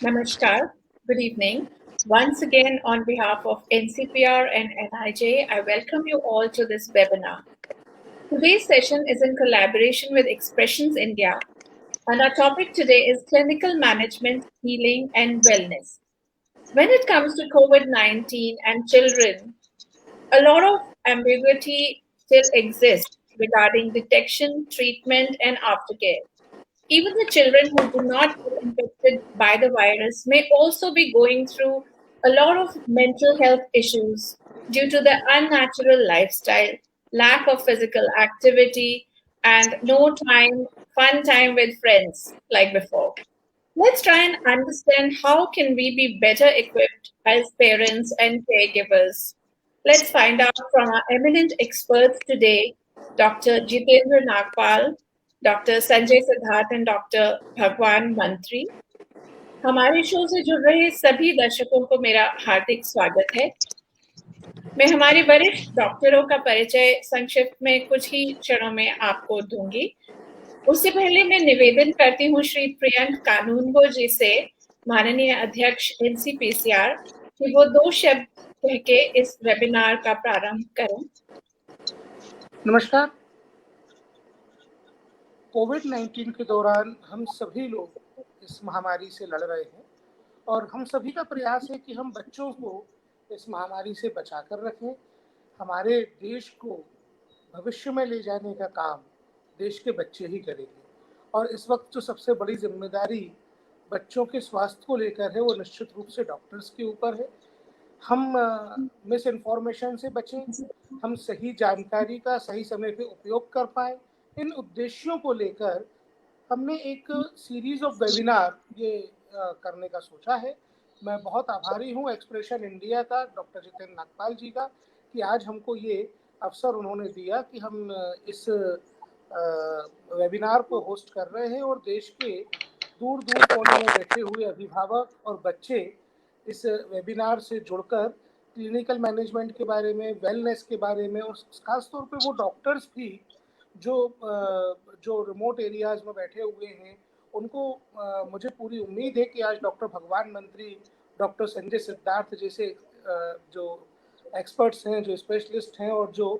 Namaskar. Good evening. Once again, on behalf of NCPR and NIJ, I welcome you all to this webinar. Today's session is in collaboration with Expressions India, and our topic today is clinical management, healing, and wellness. When it comes to COVID-19 and children, a lot of ambiguity still exists regarding detection, treatment, and aftercare. Even the children who do not get infected by the virus may also be going through a lot of mental health issues due to the unnatural lifestyle, lack of physical activity, and no time, fun time with friends like before. Let's try and understand how can we be better equipped as parents and caregivers. Let's find out from our eminent experts today, Dr. Jitendra Nagpal, doctor Sanjay Siddharth and doctor भगवान मंत्री। हमारे show से जुड़ रहे सभी दर्शकों को मेरा हार्दिक स्वागत है। मैं हमारे वरिष्ठ डॉक्टरों का परिचय संक्षिप्त में कुछ ही क्षणों में आपको दूंगी। उससे पहले मैं निवेदन करती हूँ श्री प्रियंक कानूनगो जी से, माननीय अध्यक्ष एनसीपीसीआर, कि वो 2 शब्द कह के इस वेबिनार का प्रारंभ करें। नमस्कार। कोविड-19 के दौरान हम सभी लोग इस महामारी से लड़ रहे हैं और हम सभी का प्रयास है कि हम बच्चों को इस महामारी से बचाकर रखें। हमारे देश को भविष्य में ले जाने का काम देश के बच्चे ही करेंगे और इस वक्त जो सबसे बड़ी जिम्मेदारी बच्चों के स्वास्थ्य को लेकर है वो निश्चित रूप से डॉक्टर्स के ऊपर है। हम मिस इन्फॉर्मेशन से बचें, हम सही जानकारी का सही समय पे उपयोग कर पाएँ। इन उद्देश्यों को लेकर हमने एक सीरीज ऑफ वेबिनार करने का सोचा है। मैं बहुत आभारी हूँ एक्सप्रेशन इंडिया का, डॉक्टर जितेंद्र नागपाल जी का, कि आज हमको ये अवसर उन्होंने दिया कि हम इस वेबिनार को होस्ट कर रहे हैं और देश के दूर दूर कोने में बैठे हुए अभिभावक और बच्चे इस वेबिनार से जुड़कर क्लिनिकल मैनेजमेंट के बारे में, वेलनेस के बारे में और खासतौर पे वो डॉक्टर्स भी जो रिमोट एरियाज में बैठे हुए हैं उनको मुझे पूरी उम्मीद है कि आज डॉक्टर भगवान मंत्री, डॉक्टर संजय सिद्धार्थ जैसे जो एक्सपर्ट्स हैं, जो स्पेशलिस्ट हैं और जो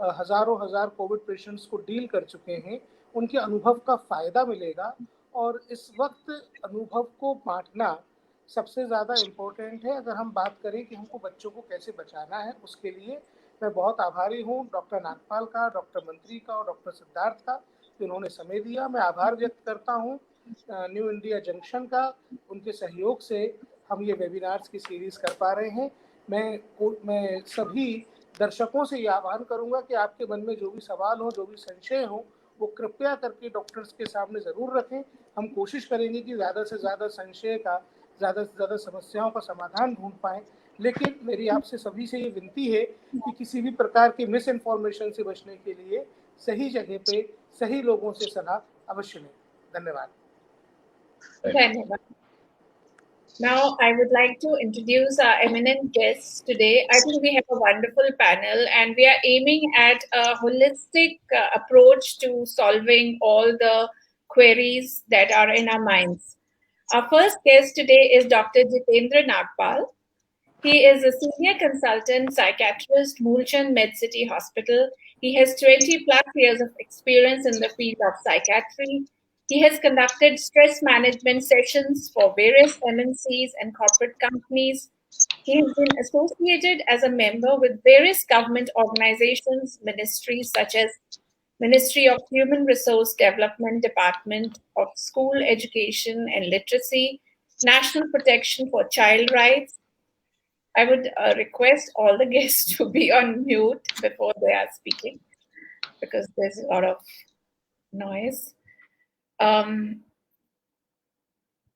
हज़ारों हजार कोविड पेशेंट्स को डील कर चुके हैं, उनके अनुभव का फ़ायदा मिलेगा। और इस वक्त अनुभव को बांटना सबसे ज़्यादा इम्पोर्टेंट है। अगर हम बात करें कि हमको बच्चों को कैसे बचाना है, उसके लिए मैं बहुत आभारी हूँ डॉक्टर नागपाल का, डॉक्टर मंत्री का और डॉक्टर सिद्धार्थ का, जिन्होंने समय दिया। मैं आभार व्यक्त करता हूँ न्यू इंडिया जंक्शन का, उनके सहयोग से हम ये वेबिनार्स की सीरीज़ कर पा रहे हैं। मैं सभी दर्शकों से ये आह्वान करूँगा कि आपके मन में जो भी सवाल हो, जो भी संशय हो, वो कृपया करके डॉक्टर्स के सामने ज़रूर रखें। हम कोशिश करेंगे कि ज़्यादा से ज़्यादा संशय का, ज़्यादा से ज़्यादा समस्याओं का समाधान ढूंढ पाएँ। लेकिन मेरी आपसे सभी से ये विनती है कि किसी भी प्रकार की मिस इन्फॉर्मेशन से बचने के लिए सही जगह पे सही लोगों से सलाह अवश्य लें। धन्यवाद। धन्यवाद। Now, I would like to introduce our eminent guests today. I think we have a wonderful panel and we are aiming at a holistic approach to solving all the queries that are in our minds. Our first guest today is Dr. Jitendra Nagpal. He is a senior consultant psychiatrist, Moolchand MedCity Hospital. He has 20 plus years of experience in the field of psychiatry. He has conducted stress management sessions for various MNCs and corporate companies. He has been associated as a member with various government organizations, ministries such as Ministry of Human Resource Development, Department of School Education and Literacy, National Protection for Child Rights. I would request all the guests to be on mute before they are speaking because there's a lot of noise.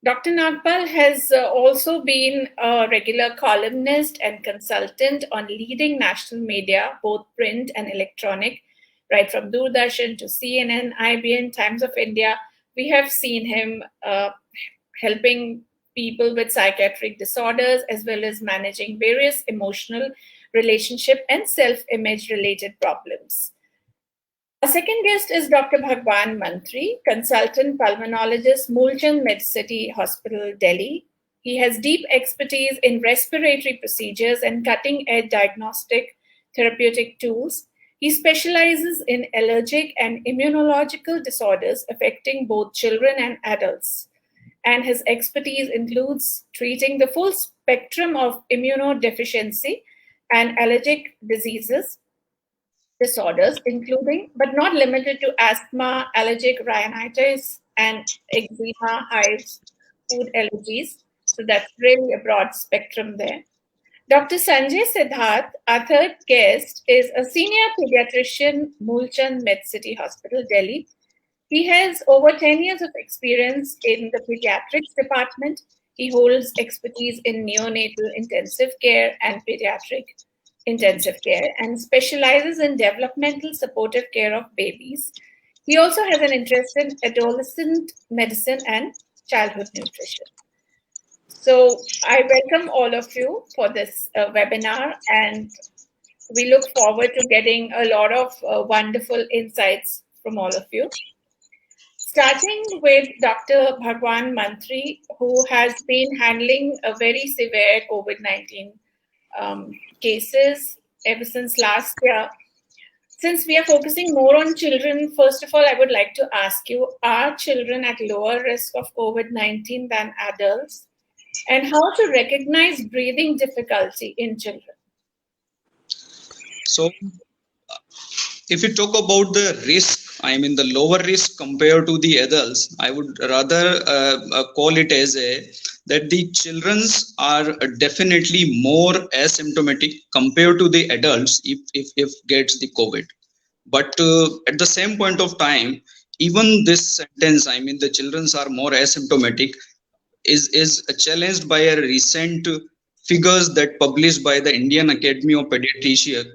Dr. Nagpal has also been a regular columnist and consultant on leading national media, both print and electronic, right from Doordarshan to CNN, IBN, Times of India. We have seen him helping people with psychiatric disorders as well as managing various emotional, relationship, and self-image related problems. Our second guest is Dr. Bhagwan Mantri, consultant pulmonologist, Moolchand MedCity Hospital, Delhi. He has deep expertise in respiratory procedures and cutting-edge diagnostic therapeutic tools. He specializes in allergic and immunological disorders affecting both children and adults. And his expertise includes treating the full spectrum of immunodeficiency and allergic disorders, including but not limited to asthma, allergic rhinitis, and eczema, hives, food allergies. So that's really a broad spectrum there. Dr. Sanjay Siddharth, our third guest, is a senior pediatrician, Moolchand MedCity Hospital, Delhi. He has over 10 years of experience in the pediatrics department. He holds expertise in neonatal intensive care and pediatric intensive care and specializes in developmental supportive care of babies. He also has an interest in adolescent medicine and childhood nutrition. So I welcome all of you for this webinar, and we look forward to getting a lot of wonderful insights from all of you. Starting with Dr. Bhagwan Mantri, who has been handling a very severe COVID-19 cases ever since last year. Since we are focusing more on children, first of all, I would like to ask you, are children at lower risk of COVID-19 than adults? And how to recognize breathing difficulty in children? So, if you talk about the risk, I mean the lower risk compared to the adults, I would rather call it as that the childrens are definitely more asymptomatic compared to the adults if gets the COVID. But at the same point of time, even this sentence, I mean the childrens are more asymptomatic, is challenged by a recent figures that published by the Indian Academy of Pediatricians,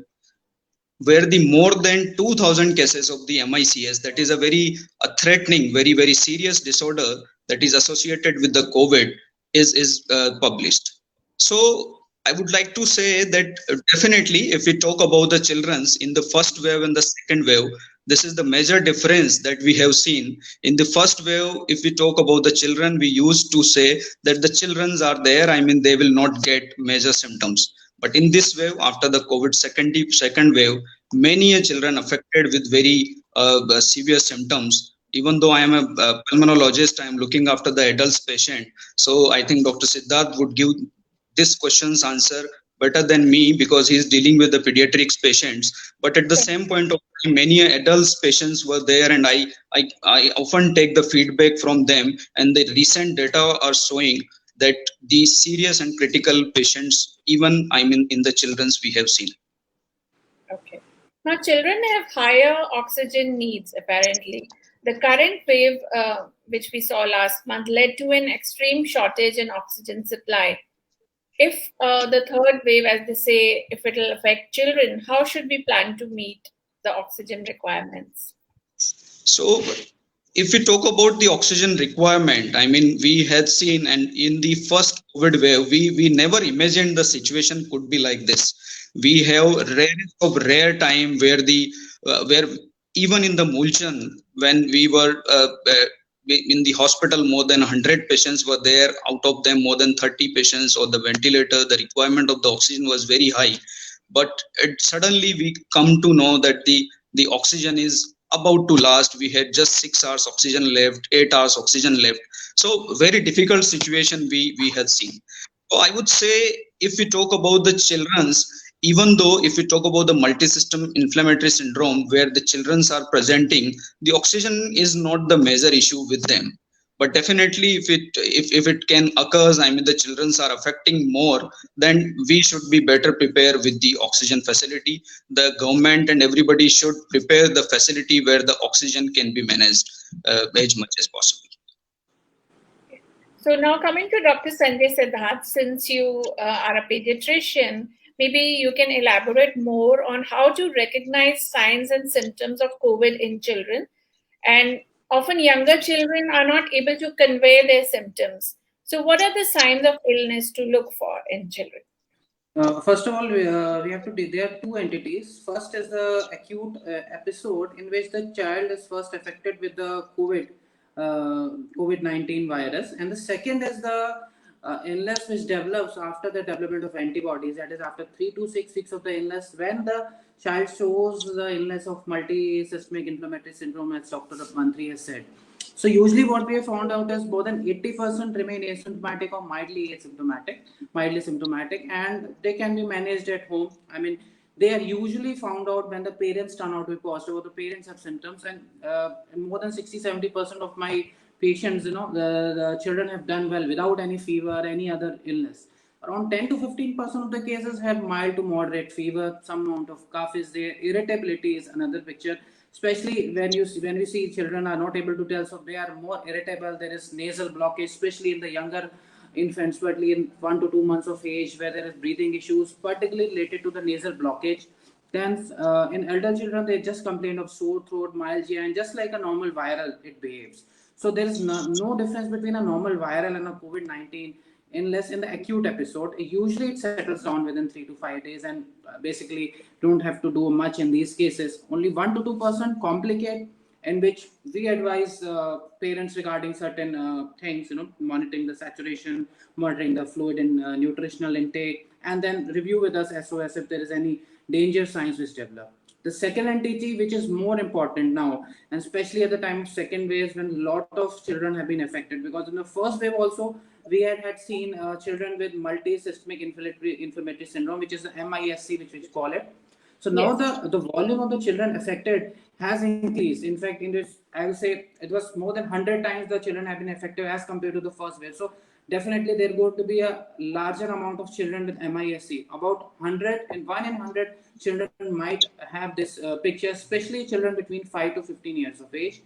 where the more than 2,000 cases of the MICS, that is a very threatening, very serious disorder that is associated with the COVID, is published. So I would like to say that definitely, if we talk about the children's in the first wave and the second wave, this is the major difference that we have seen. In the first wave, if we talk about the children, we used to say that the children are there, I mean they will not get major symptoms. But in this wave, after the COVID second wave, many children affected with very severe symptoms. Even though I am a pulmonologist, I am looking after the adults patient. So I think Dr. Siddharth would give this question's answer better than me, because he is dealing with the pediatrics patients. But at the same point of time, many adults patients were there, and I often take the feedback from them, and the recent data are showing that the serious and critical patients, even I mean in the children's, we have seen. Okay. Now, children have higher oxygen needs, apparently. The current wave, which we saw last month, led to an extreme shortage in oxygen supply. If the third wave, as they say, if it will affect children, how should we plan to meet the oxygen requirements? So, if we talk about the oxygen requirement, I mean, we had seen, and in the first COVID wave, we never imagined the situation could be like this. We have rare time where where even in the Moolchand, when we were in the hospital, more than 100 patients were there. Out of them, more than 30 patients on the ventilator. The requirement of the oxygen was very high. But suddenly we come to know that the oxygen is about to last. We had just 6 hours oxygen left, 8 hours oxygen left. So very difficult situation we had seen. So I would say, if we talk about the children's, even though if we talk about the multi-system inflammatory syndrome, where the children's are presenting, the oxygen is not the major issue with them. But definitely, if it can occurs, I mean the children's are affecting more, then we should be better prepared with the oxygen facility. The government and everybody should prepare the facility where the oxygen can be managed as much as possible. So now coming to Dr. Sanjay Siddharth, since you are a pediatrician, maybe you can elaborate more on how to recognize signs and symptoms of COVID in children. And often younger children are not able to convey their symptoms. So what are the signs of illness to look for in children? First of all, we have to, there are two entities. First is the acute episode in which the child is first affected with the COVID-19 virus. And the second is the illness which develops after the development of antibodies, that is after 3 to 6 weeks of the illness, when the child shows the illness of multisystemic inflammatory syndrome, as Dr. Mantri has said. So usually what we have found out is more than 80% remain asymptomatic or mildly symptomatic, and they can be managed at home. I mean, they are usually found out when the parents turn out to be positive or the parents have symptoms, and more than 60-70% of my patients, the children have done well without any fever, any other illness. Around 10 to 15% of the cases have mild to moderate fever, some amount of cough is there, irritability is another picture, especially when we see children are not able to tell, so they are more irritable. There is nasal blockage, especially in the younger infants, particularly in 1 to 2 months of age, where there is breathing issues, particularly related to the nasal blockage. Then in elder children, they just complain of sore throat, myalgia, and just like a normal viral, it behaves. So there is no difference between a normal viral and a COVID-19 unless in the acute episode. Usually it settles down within 3 to 5 days, and basically don't have to do much in these cases. Only 1 to 2% complicate, in which we advise parents regarding certain things, monitoring the saturation, monitoring the fluid and nutritional intake, and then review with us SOS if there is any danger signs which develop. The second entity, which is more important now, and especially at the time of second wave, when a lot of children have been affected, because in the first wave also, we had seen children with multisystemic inflammatory syndrome, which is the MISC, which we call it. So now the volume of the children affected has increased. In fact, I will say it was more than 100 times the children have been affected as compared to the first wave. So definitely there going to be a larger amount of children with MISC. About 100 and 1 in 100 children might have this picture, especially children between 5 to 15 years of age.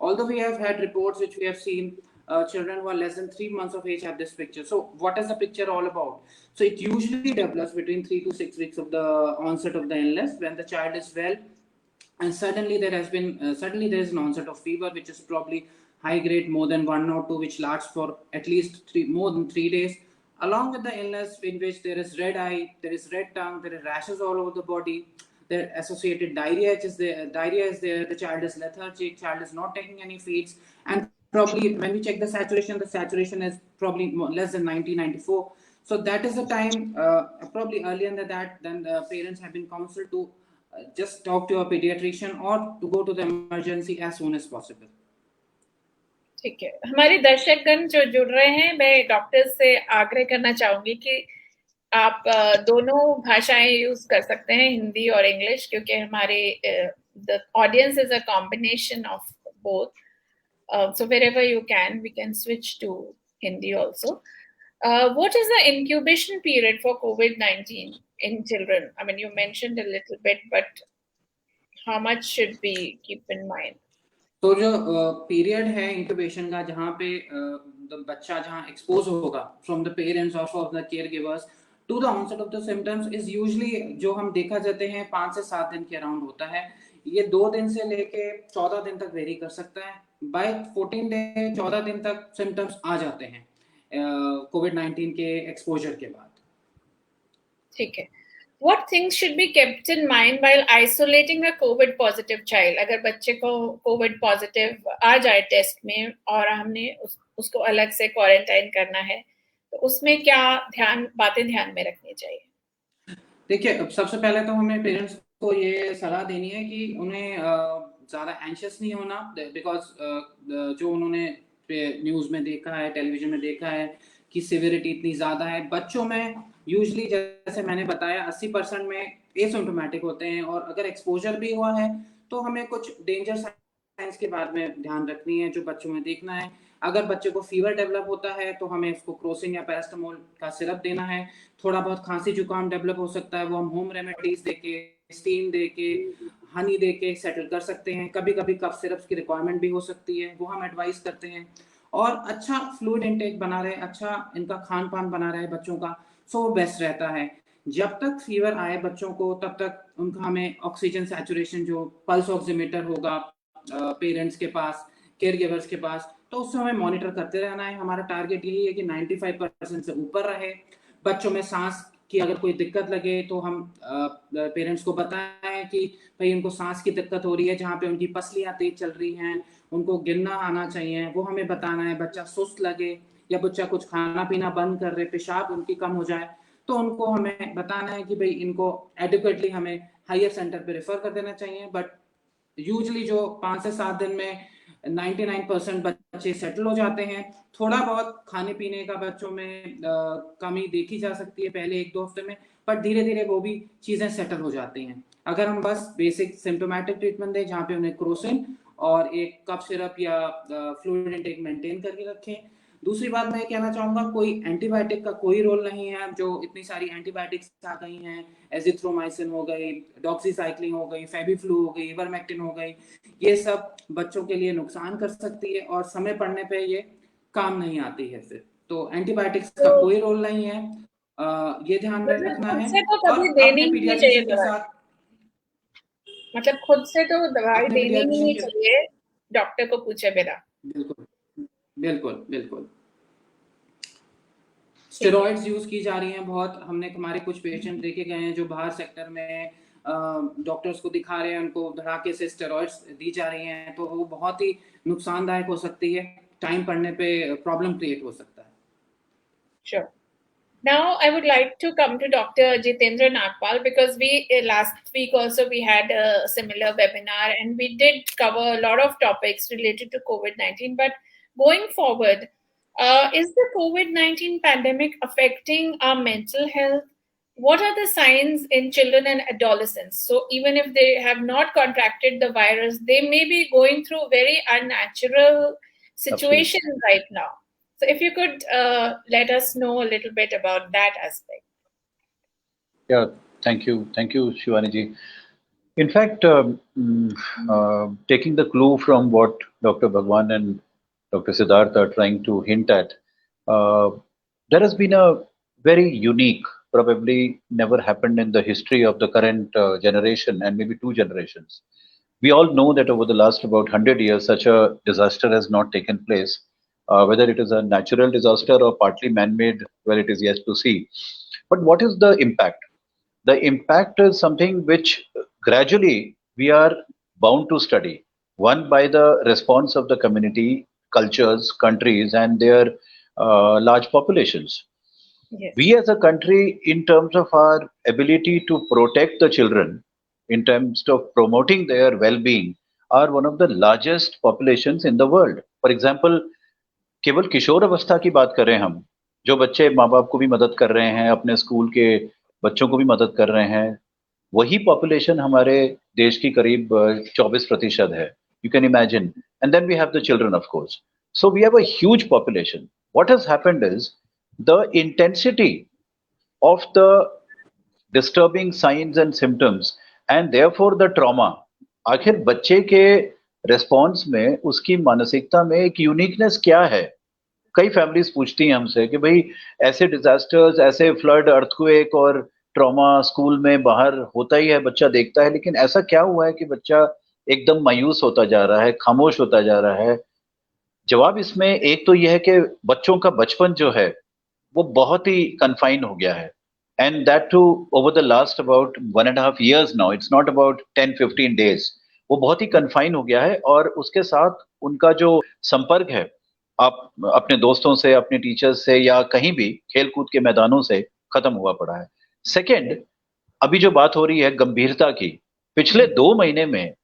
Although we have had reports which we have seen children who are less than 3 months of age have this picture. So what is the picture all about? So it usually develops between 3 to 6 weeks of the onset of the illness, when the child is well, and suddenly there is an onset of fever, which is probably high grade, more than 1 or 2, which lasts for at least more than 3 days, along with the illness in which there is red eye, there is red tongue, there are rashes all over the body, there associated diarrhea is there, the child is lethargic, child is not taking any feeds, and probably when we check the saturation is probably less than 90-94. So that is the time, probably earlier than that, then the parents have been counseled to just talk to a pediatrician or to go to the emergency as soon as possible. ठीक है, हमारे दर्शकगण जो जुड़ रहे हैं, मैं doctors से आग्रह करना चाहूंगी कि आप दोनों भाषाएं यूज कर सकते हैं, हिंदी और इंग्लिश, क्योंकि हमारे the audience is a combination of both. So wherever you can, we can switch to Hindi also. What is the incubation period for COVID-19 in children? I mean, you mentioned a little bit, but how much should we keep in mind? तो जो period है incubation का, जहाँ पे बच्चा जहाँ expose होगा from the parents और from the care givers to the onset of the symptoms, is usually जो हम देखा जाते हैं 5 से 7 दिन के अराउंड होता है. ये 2 दिन से लेके 14 दिन तक वेरी कर सकता है. बाय 14 डे 14 दिन तक सिम्टम्स आ जाते हैं कोविड-19 के एक्सपोजर के बाद. ठीक है. What things should be kept in mind while isolating a COVID positive child? अगर बच्चे को COVID positive आ जाए टेस्ट में और हमने उसको अलग से क्वारंटाइन करना है, तो उसमें क्या बातें ध्यान में रखनी चाहिए? देखिए, सबसे पहले तो हमें पेरेंट्स को ये सलाह देनी है कि उन्हें ज़्यादा एंशियस नहीं होना, बिकॉज जो उन्होंने न्यूज़ में देखा है, टेलीविजन में देखा है कि सिविरिटी इतनी ज़्यादा है. बच्चों में यूजुअली जैसे मैंने बताया 80% में एसिम्प्टोमेटिक होते हैं, और अगर एक्सपोजर भी हुआ है तो हमें कुछ डेंजर साइंस के बारे में ध्यान रखनी है जो बच्चों में देखना है. अगर बच्चे को फीवर डेवलप होता है तो हमें उसको क्रोसिन या पैरास्टामोल का सिरप देना है. थोड़ा बहुत खांसी जुकाम डेवलप हो सकता है, वो हम होम रेमेडीज देके, स्टीम देके, हनी देके सेटल कर सकते हैं. कभी कभी कफ सिरप्स की रिक्वायरमेंट भी हो सकती है, वो हम एडवाइस करते हैं. और अच्छा फ्लूइड इनटेक बना रहे, अच्छा इनका खान पान बना रहे बच्चों का, सो वो बेस्ट रहता है. जब तक फीवर आए बच्चों को, तब तक उनका हमें ऑक्सीजन सैचुरेशन जो पल्स ऑक्सीमीटर होगा पेरेंट्स के पास, केयर गिवर्स के पास, तो उससे हमें मॉनिटर करते रहना है. हमारा टारगेट यही है कि 95% से ऊपर रहे. बच्चों में सांस की अगर कोई दिक्कत लगे तो हम पेरेंट्स को बताएं कि भाई उनको सांस की दिक्कत हो रही है, जहाँ पे उनकी पसलियाँ तेज चल रही हैं, उनको गिरना आना चाहिए, वो हमें बताना है. बच्चा सुस्त लगे या बच्चा कुछ खाना पीना बंद कर रहे, पेशाब उनकी कम हो जाए, तो उनको हमें बताना है कि भाई इनको एडिक्वेटली हमें हायर सेंटर पे रेफर कर देना चाहिए। बट यूजली जो 5 से 7 दिन में 99% बच्चे सेटल हो जाते हैं। थोड़ा बहुत खाने पीने का बच्चों में कमी देखी जा सकती है पहले 1-2 हफ्ते में, पर धीरे धीरे वो भी चीजें सेटल हो जाती हैं अगर हम बस बेसिक सिम्टोमेटिक ट्रीटमेंट दें, जहाँ पे उन्हें क्रोसिन और एक कफ सिरप या फ्लूइड इनटेक मेंटेन करके रखें। दूसरी बात मैं कहना चाहूंगा, कोई एंटीबायोटिक का कोई रोल नहीं है। जो इतनी सारी एंटीबायोटिक्स आ गई हैं, एजिथ्रोमाइसिन हो गई, डॉक्सीसाइक्लिन हो गई, फेबिफ्लू हो गई, इवरमेक्टिन हो गई, ये सब बच्चों के लिए नुकसान कर सकती है और समय पड़ने पे ये काम नहीं आती है फिर। तो एंटीबायोटिक्स का कोई रोल नहीं है, ये ध्यान रखना खुद है। से तो और कभी देनी अपने ही नहीं चाहिए पीडियाट्रिशियन के दवाई, साथ, मतलब खुद से तो दवाई अपने देनी ही पीडियाट्रिशियन नहीं के, चाहिए डॉक्टर को पूछे बिना। बिल्कुल बिल्कुल बिल्कुल। ठीक है। स्टेरॉइड्स यूज की जा रही हैं बहुत। हमने हमारे कुछ पेशेंट देखे गए हैं जो बाहर सेक्टर में डॉक्टर्स को दिखा रहे हैं, उनको धड़ाके से स्टेरॉइड्स दी जा रही हैं, तो वो बहुत ही नुकसानदायक हो सकती है, टाइम पड़ने पे प्रॉब्लम क्रिएट हो सकता है। Sure. Now, I would like to come to Dr. Jitendra Nagpal because we last week also we had a similar webinar and we did cover a lot of topics related to COVID-19. But going forward, is the COVID-19 pandemic affecting our mental health? What are the signs in children and adolescents? So even if they have not contracted the virus, they may be going through very unnatural situation right now. So if you could let us know a little bit about that aspect. Yeah, thank you, Shivani ji. In fact, taking the clue from what Dr. Bhagwan and Dr. Siddharth are trying to hint at, there has been a very unique, probably never happened in the history of the current generation and maybe 2 generations. We all know that over the last about 100 years, such a disaster has not taken place. Whether it is a natural disaster or partly man-made, well, it is yet to see. But what is the impact? The impact is something which gradually we are bound to study. One, by the response of the community, cultures, countries, and their large populations. Yes. We as a country, in terms of our ability to protect the children, in terms of promoting their well-being, are one of the largest populations in the world. For example, केवल किशोर अवस्था की बात करें हम, जो बच्चे माँ बाप को भी मदद कर रहे हैं, अपने स्कूल के बच्चों को भी मदद कर रहे हैं, वही पॉपुलेशन हमारे देश की करीब 24% है. You can imagine. And then we have the children, of course. So we have a huge population. What has happened is the intensity of the disturbing signs and symptoms and therefore the trauma, आखिर बच्चे के response में, उसकी मानसिकता में एक uniqueness क्या है. कई फैमिलीज पूछती हैं हमसे कि भाई ऐसे डिजास्टर्स, ऐसे फ्लड, अर्थक्वेक और ट्रॉमा स्कूल में बाहर होता ही है, बच्चा देखता है, लेकिन ऐसा क्या हुआ है कि बच्चा एकदम मायूस होता जा रहा है, खामोश होता जा रहा है. जवाब इसमें एक तो यह है कि बच्चों का बचपन जो है वो बहुत ही कन्फाइन हो गया है. And that too over the last about 1.5 years now. It's not about 10-15 days. वो बहुत ही कन्फाइन हो गया है और उसके साथ उनका जो संपर्क है आप अपने दोस्तों से, अपने टीचर्स से या कहीं भी खेल कूद के मैदानों से खत्म हुआ पड़ा है. सेकेंड, अभी जो बात हो रही है गंभीरता की, पिछले 2 महीने में,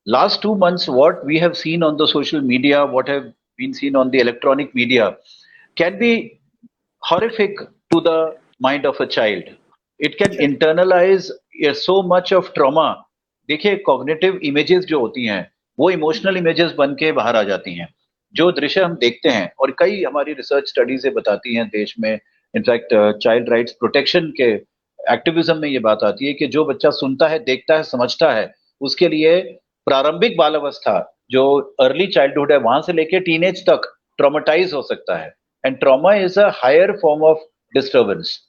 last 2 months, what we have seen on the social media, what have been seen on the electronic media can be horrific to the mind of a child. It can internalize so much of trauma. देखिए, cognitive images जो होती हैं वो emotional images बन के बाहर आ जाती हैं. जो दृश्य हम देखते हैं, और कई हमारी रिसर्च स्टडी से बताती हैं देश में, इनफैक्ट चाइल्ड राइट्स प्रोटेक्शन के एक्टिविज्म में ये बात आती है कि जो बच्चा सुनता है, देखता है, समझता है, उसके लिए प्रारंभिक बाल अवस्था, जो अर्ली चाइल्डहुड है, वहां से लेके टीनेज तक ट्रॉमेटाइज हो सकता है. And trauma is a higher form of disturbance.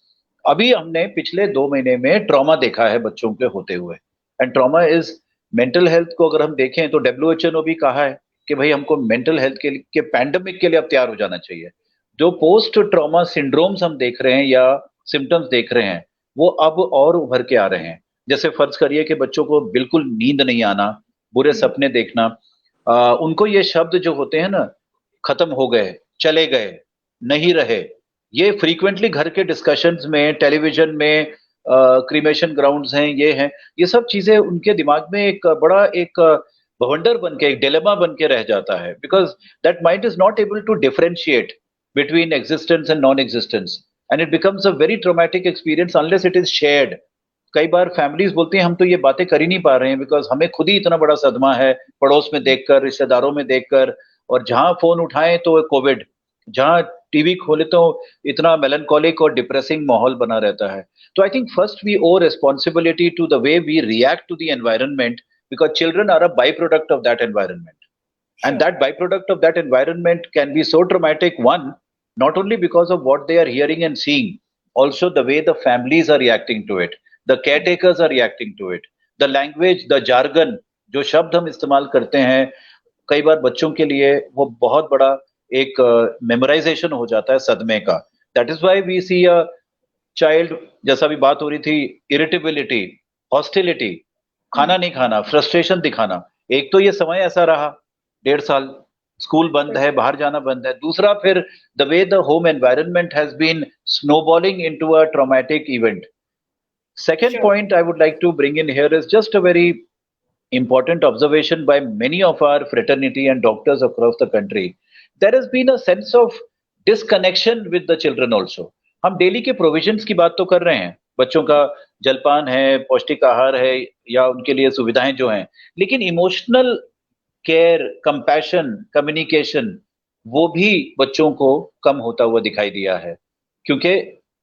अभी हमने पिछले 2 महीने में ट्रॉमा देखा है बच्चों के होते हुए. And trauma is mental health को अगर हम देखें तो WHO ने भी कहा है कि भाई हमको मेंटल हेल्थ के पैंडेमिक के लिए अब तैयार हो जाना चाहिए. जो पोस्ट ट्रॉमा सिंड्रोम्स हम देख रहे हैं या सिम्टम्स देख रहे हैं, वो अब और उभर के आ रहे हैं. जैसे फर्ज करिए कि बच्चों को बिल्कुल नींद नहीं आना, बुरे सपने देखना, उनको ये शब्द जो होते हैं ना, खत्म हो गए, चले गए, नहीं रहे, ये फ्रीक्वेंटली घर के डिस्कशंस में, टेलीविजन में, क्रीमेशन ग्राउंड्स हैं, ये हैं, ये सब चीजें उनके दिमाग में एक बड़ा एक बवंडर बन के, एक डिलेमा बन के रह जाता है, because that mind is not able to differentiate between existence and non-existence, and it becomes a very traumatic experience unless it is shared. कई बार फैमिलीज बोलती हैं हम तो ये बातें कर ही नहीं पा रहे हैं बिकॉज हमें खुद ही इतना बड़ा सदमा है पड़ोस में देखकर, रिश्तेदारों में देखकर, और जहां फोन उठाएं तो कोविड, जहां टीवी खोले तो इतना मेलनकॉलिक और डिप्रेसिंग माहौल बना रहता है. तो I think first we owe responsibility to the way we react to the environment, because children are a byproduct of that environment. And that byproduct of that environment can be so traumatic, one, not only because of what they are hearing and seeing, also the way the families are reacting to it, the caretakers are reacting to it, the language, the jargon, जो शब्द हम इस्तेमाल करते हैं, कई बार बच्चों के लिए वो बहुत बड़ा एक मेमोराइजेशन हो जाता है सदमे का. That is why we see a child, जैसा भी बात हो रही थी, इरिटेबिलिटी, हॉस्टिलिटी, खाना नहीं खाना, फ्रस्ट्रेशन दिखाना. एक तो ये समय ऐसा रहा 1.5 साल, स्कूल बंद है, बाहर जाना बंद है. दूसरा फिर the way the home environment has been snowballing into a traumatic event. Second point I would like to bring in here is just a very important observation by many of our fraternity and doctors across the country. There has been a sense of disconnection with the children also. हम daily के provisions की बात तो कर रहे हैं, बच्चों का जलपान है, पौष्टिक आहार है, या उनके लिए सुविधाएं जो हैं, लेकिन इमोशनल केयर, कंपैशन, कम्युनिकेशन, वो भी बच्चों को कम होता हुआ दिखाई दिया है. क्योंकि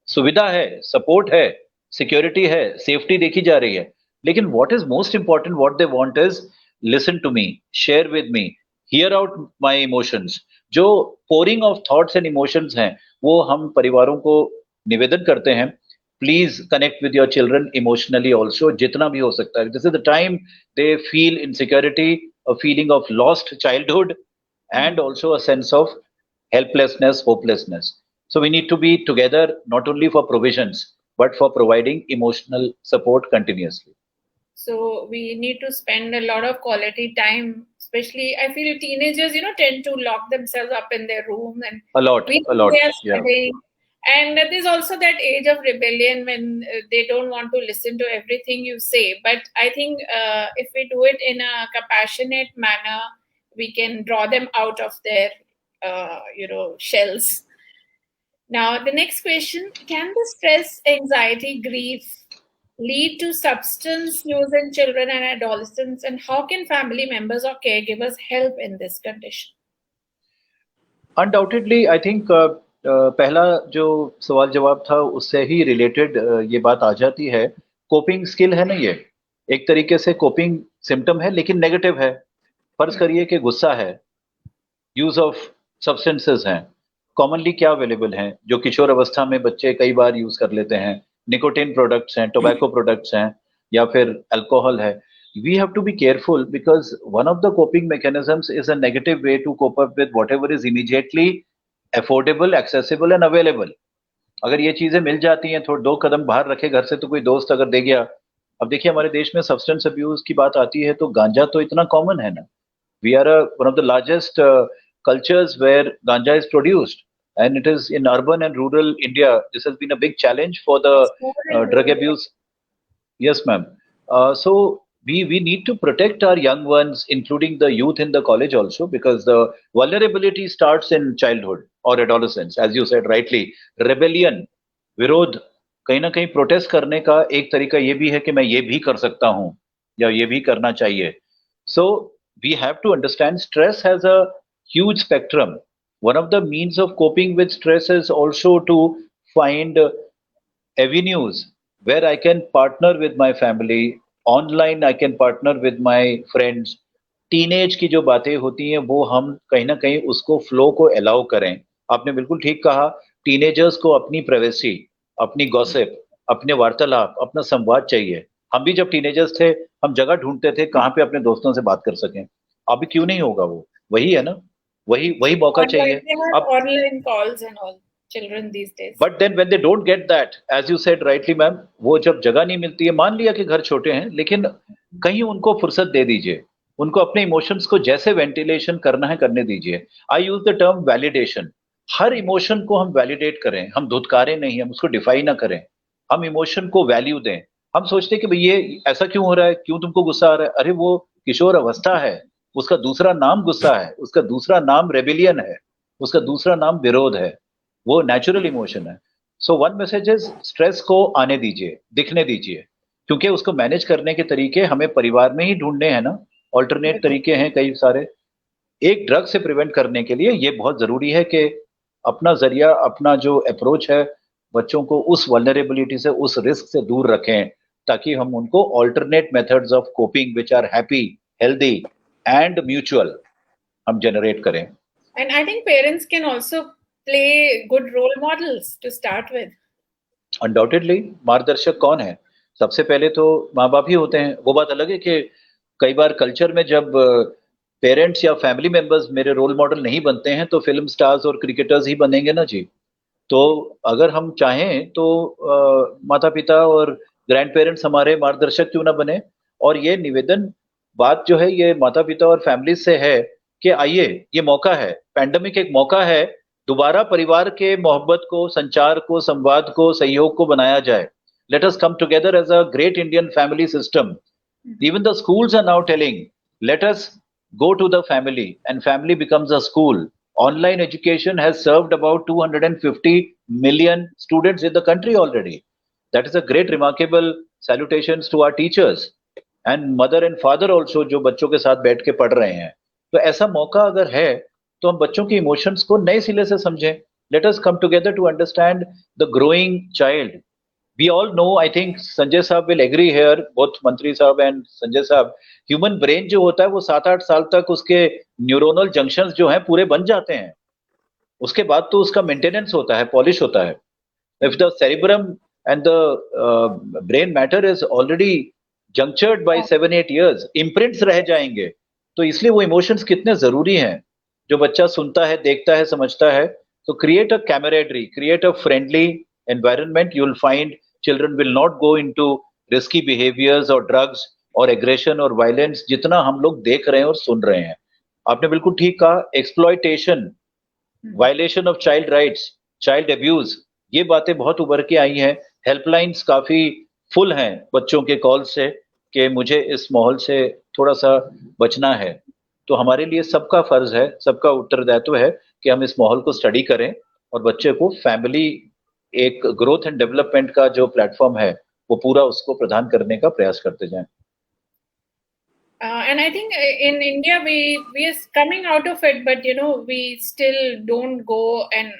सुविधा है, सपोर्ट है, सिक्योरिटी है, सेफ्टी देखी जा रही है, लेकिन what is most important, what they want is listen to me, share with me, hear out my emotions. जो pouring of thoughts and emotions हैं, वो हम परिवारों को निवेदन करते हैं, please connect with your children emotionally also, जितना भी हो सकता है. This is the time they feel insecurity, a feeling of lost childhood, and also a sense of helplessness, hopelessness. So we need to be together, not only for provisions, but for providing emotional support continuously. So we need to spend a lot of quality time, especially I feel teenagers, tend to lock themselves up in their room and a lot, they are studying. Yeah. And there's also that age of rebellion when they don't want to listen to everything you say. But I think if we do it in a compassionate manner, we can draw them out of their, shells. Now, the next question, can the stress, anxiety, grief lead to substance use in children and adolescents? And how can family members or caregivers help in this condition? Undoubtedly, I think पहला जो सवाल जवाब था उससे ही related ये बात आ जाती है. कोपिंग स्किल है ना, ये एक तरीके से कोपिंग सिम्टम है, लेकिन नेगेटिव है. फर्ज करिए कि गुस्सा है, यूज ऑफ सब्सटेंसेस हैं, कॉमनली क्या अवेलेबल हैं जो किशोर अवस्था में बच्चे कई बार यूज कर लेते हैं, निकोटिन प्रोडक्ट्स हैं, टोबैको प्रोडक्ट्स हैं, या फिर अल्कोहल है. We have to be careful because one of the coping mechanisms is a negative way to cope up with whatever is immediately affordable, accessible and available. अगर ये चीजें मिल जाती हैं, थोड़ा 2 कदम बाहर रखे घर से तो कोई दोस्त अगर दे गया. अब देखिए हमारे देश में सब्सटेंस अब्यूज की बात आती है तो गांजा तो इतना कॉमन है ना. We are one of the largest cultures where ganja is produced, and it is in urban and rural India. This has been a big challenge for the drug abuse. Yes, ma'am. So we need to protect our young ones, including the youth in the college also, because the vulnerability starts in childhood or adolescence, as you said rightly. Rebellion, विरोध, कहीं ना कहीं protest करने का एक तरीका ये भी है कि मैं ये भी कर सकता हूँ या ये भी करना चाहिए. So we have to understand stress has a huge spectrum. One of the means of coping with stress is also to find avenues where I can partner with my family. Online I can partner with my friends. Teenage की जो बातें होती हैं वो हम कहीं ना कहीं उसको फ्लो को अलाउ करें. आपने बिल्कुल ठीक कहा, टीनेजर्स को अपनी प्राइवेसी, अपनी गॉसिप, अपने वार्तालाप, अपना संवाद चाहिए. हम भी जब टीनेजर्स थे हम जगह ढूंढते थे कहाँ पे अपने दोस्तों से बात कर सकें. अभी क्यों नहीं होगा वो, वही है ना, वही मौका चाहिए. अब online calls and all children these days. But then when they don't get that, as you said rightly ma'am, वो जब जगह नहीं मिलती है, मान लिया कि घर छोटे हैं, लेकिन कहीं उनको फुर्सत दे दीजिए, उनको अपने इमोशंस को जैसे वेंटिलेशन करना है करने दीजिए. I use the term validation. हर इमोशन को हम वैलिडेट करें, हम धुतकारें नहीं, हम उसको डिफाइन ना करें, हम इमोशन को वैल्यू दें। हम सोचते हैं कि भाई ये ऐसा क्यों हो रहा है, क्यों तुमको गुस्सा आ रहा है, अरे वो किशोर अवस्था है, उसका दूसरा नाम गुस्सा है, उसका दूसरा नाम रेबिलियन है, उसका दूसरा नाम विरोध है, वो नेचुरल इमोशन है। So one message is stress को आने दीजिए, दिखने दीजिए, क्योंकि उसको मैनेज करने के तरीके हमें परिवार में ही ढूंढने हैं ना, ऑल्टरनेट तरीके हैं कई सारे। एक ड्रग से प्रिवेंट करने के लिए ये बहुत जरूरी है कि अपना जरिया, अपना जो अप्रोच है, बच्चों को उस वल्नरेबिलिटी से, उस रिस्क से दूर रखें, ताकि हम उनको alternate methods of coping which are happy, healthy and mutual हम जनरेट करें। And I think parents can also play good role models to start with. Undoubtedly मार्गदर्शक कौन है? सबसे पहले तो माँ बाप ही होते हैं। वो बात अलग है कि कई बार कल्चर में जब पेरेंट्स या फैमिली मेंबर्स मेरे रोल मॉडल नहीं बनते हैं तो फिल्म स्टार्स और क्रिकेटर्स ही बनेंगे ना जी। तो अगर हम चाहें तो माता पिता और ग्रैंड पेरेंट्स हमारे मार्गदर्शक क्यों ना बने। और ये निवेदन बात जो है ये माता पिता और फैमिली से है कि आइए, ये मौका है, पैंडेमिक एक मौका है, दोबारा परिवार के मोहब्बत को, संचार को, संवाद को, सहयोग को बनाया जाए। Let us come together as a great Indian family system. Even the schools are now telling, let us go to the family, and family becomes a school. Online education has served about 250 million students in the country already. That is a great, remarkable salutations to our teachers and mother and father also, जो बच्चों के साथ बैठ के पढ़ रहे हैं। तो ऐसा मौका अगर है तो हम बच्चों के इमोशंस को नए सिरे से समझें। Let us come together to understand the growing child. We all know, I think Sanjay Saab will agree here, both Mantri Saab and Sanjay Saab, human brain जो होता है वो 7-8 साल तक उसके न्यूरोनल जंक्शंस जो हैं पूरे बन जाते हैं। उसके बाद तो उसका मेंटेनेंस होता है, पॉलिश होता है। If the cerebrum and the brain matter is already junctured by 7-8 years, imprints रह जाएंगे। तो इसलिए वो इमोशंस कितने जरूरी हैं, जो बच्चा सुनता है, देखता है, समझता है। तो create a camaraderie, create a friendly environment, you will find children will not go into risky behaviors or drugs or aggression or violence, जितना हम लोग देख रहे हैं और सुन रहे हैं। आपने बिल्कुल ठीक कहा, exploitation, violation of child rights, child abuse, ये बातें बहुत उभर के आई हैं। हेल्पलाइंस काफी फुल हैं बच्चों के कॉल से कि मुझे इस माहौल से थोड़ा सा बचना है। तो हमारे लिए सबका फर्ज है, सबका उत्तरदायित्व है कि हम इस माहौल को स्टडी करें और बच्चे को फैमिली एक ग्रोथ एंड डेवलपमेंट का जो प्लेटफॉर्म है वो पूरा उसको प्रदान करने का प्रयास करते जाएं। And I think in India we are coming out of it, but we still don't go and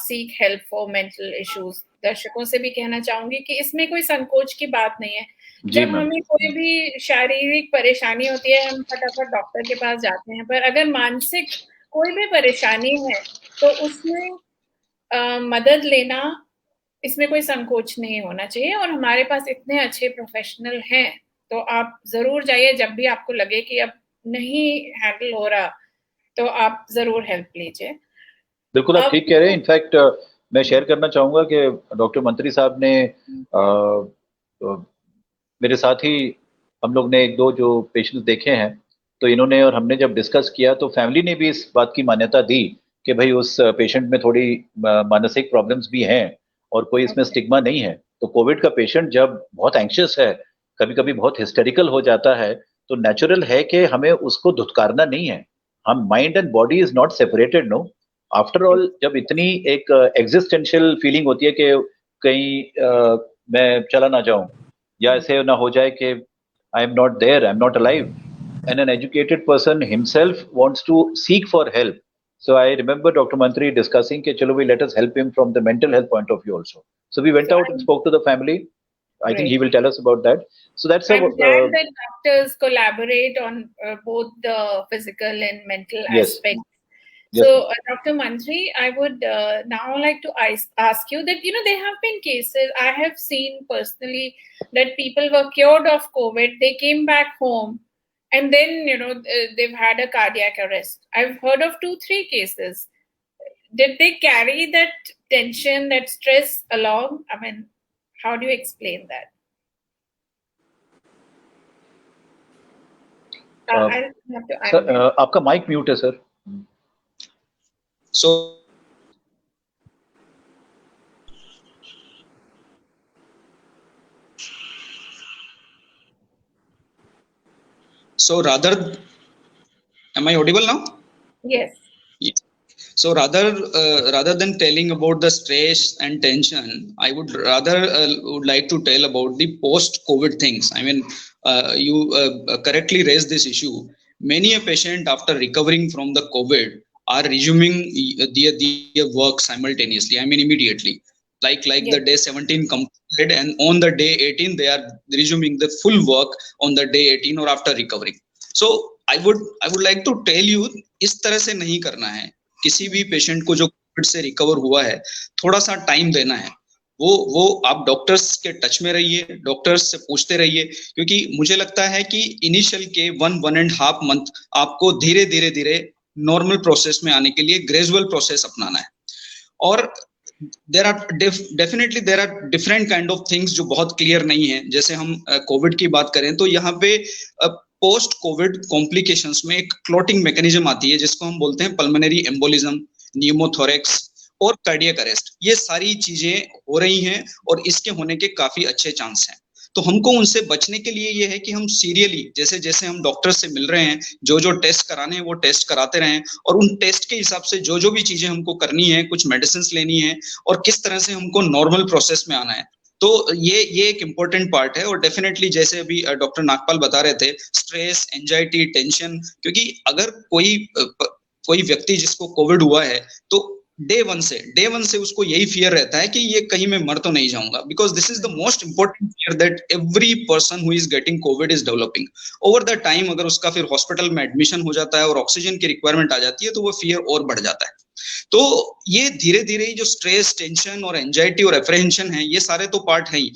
seek help for mental issues. दर्शकों से भी कहना चाहूंगी कि इसमें कोई संकोच की बात नहीं है। जब हमें कोई भी शारीरिक परेशानी होती है हम फटाफट डॉक्टर के पास जाते हैं, पर अगर मानसिक कोई भी परेशानी है तो उसमें मदद लेना, इसमें कोई संकोच नहीं होना चाहिए। और हमारे पास इतने अच्छे प्रोफेशनल हैं, तो आप जरूर जाइए। जब भी आपको लगे कि अब नहीं हैंडल हो रहा तो आप जरूर हेल्प लीजिए। बिल्कुल आप ठीक कह रहे हैं। इनफैक्ट मैं शेयर करना चाहूंगा कि डॉक्टर मंत्री साहब ने मेरे साथ ही हम लोग ने 1-2 जो पेशेंट्स देखे हैं, तो इन्होंने और हमने जब डिस्कस किया तो फैमिली ने भी इस बात की मान्यता दी कि भाई उस पेशेंट में थोड़ी मानसिक प्रॉब्लम्स भी हैं और कोई इसमें स्टिग्मा नहीं है। तो कोविड का पेशेंट जब बहुत एंग्शियस है, कभी कभी बहुत हिस्टेरिकल हो जाता है, तो नेचुरल है कि हमें उसको धुतकारना नहीं है। हम mind and body is not separated, no. After all जब इतनी एक एग्जिस्टेंशियल फीलिंग होती है कि कहीं मैं चला ना जाऊं या ऐसे ना हो जाए कि I am not there, I am not alive, and an educated person himself wants to seek for help. So I remember Dr. Mantri discussing कि चलो we let us help him from the mental health point of view also. So we went out and spoke to the family. I think he will tell us about that. So that's I'm glad that doctors collaborate on both the physical and mental aspects. So, Dr. Mantri, I would now like to ask you that, there have been cases, I have seen personally, that people were cured of COVID, they came back home, and then, they've had a cardiac arrest. I've heard of 2-3 cases. Did they carry that tension, that stress along? I mean, how do you explain that? I'll have to sir, आपका mic mute है sir. So So am I audible now? Yes. Yeah. So rather than telling about the stress and tension, I would rather would like to tell about the post-COVID things. I mean, you correctly raised this issue. Many a patient after recovering from the COVID are resuming their work simultaneously. I mean, immediately. Like Yes. the day 17 completed, and on the day 18 they are resuming the full work on the day 18 or after recovering. So I would like to tell you, इस तरह से नहीं करना है. किसी भी patient को जो कोविड से रिकवर हुआ है, थोड़ा सा टाइम देना है. वो आप डॉक्टर्स के टच में रहिए, डॉक्टर्स से पूछते रहिए, क्योंकि मुझे लगता है कि इनिशियल के 1.5 मंथ आपको धीरे धीरे नॉर्मल प्रोसेस में आने के लिए ग्रेजुअल प्रोसेस अपनाना है. और there are definitely there are different kind of things जो बहुत क्लियर नहीं है. जैसे हम कोविड की बात करें तो यहाँ पे पोस्ट कोविड कॉम्प्लिकेशंस में एक क्लॉटिंग मैकेनिज्म आती है जिसको हम बोलते हैं पल्मोनरी एम्बोलिज्म, न्यूमोथोरेक्स और कार्डियक अरेस्ट. ये सारी चीजें हो रही हैं और इसके होने के काफी अच्छे चांस हैं. तो हमको उनसे बचने के लिए ये है कि हम सीरियली जैसे जैसे हम डॉक्टर से मिल रहे हैं, जो टेस्ट कराने हैं वो टेस्ट कराते रहें, और उन टेस्ट के हिसाब से जो भी चीजें हमको करनी है, कुछ मेडिसिन लेनी है और किस तरह से हमको नॉर्मल प्रोसेस में आना है. तो ये एक इम्पोर्टेंट पार्ट है. और डेफिनेटली जैसे अभी डॉक्टर नागपाल बता रहे थे, स्ट्रेस, एंजाइटी, टेंशन, क्योंकि अगर कोई व्यक्ति जिसको कोविड हुआ है तो डे वन से उसको यही फियर रहता है कि ये कहीं मैं मर तो नहीं जाऊंगा, because this is the most important fear that every person who is getting Covid is developing over the time. अगर उसका फिर हॉस्पिटल में एडमिशन हो जाता है और ऑक्सीजन की रिक्वायरमेंट आ जाती है तो वो फियर और बढ़ जाता है. तो ये धीरे धीरे जो स्ट्रेस, टेंशन और एंजाइटी और एप्रहेंशन है, ये सारे तो पार्ट है ही,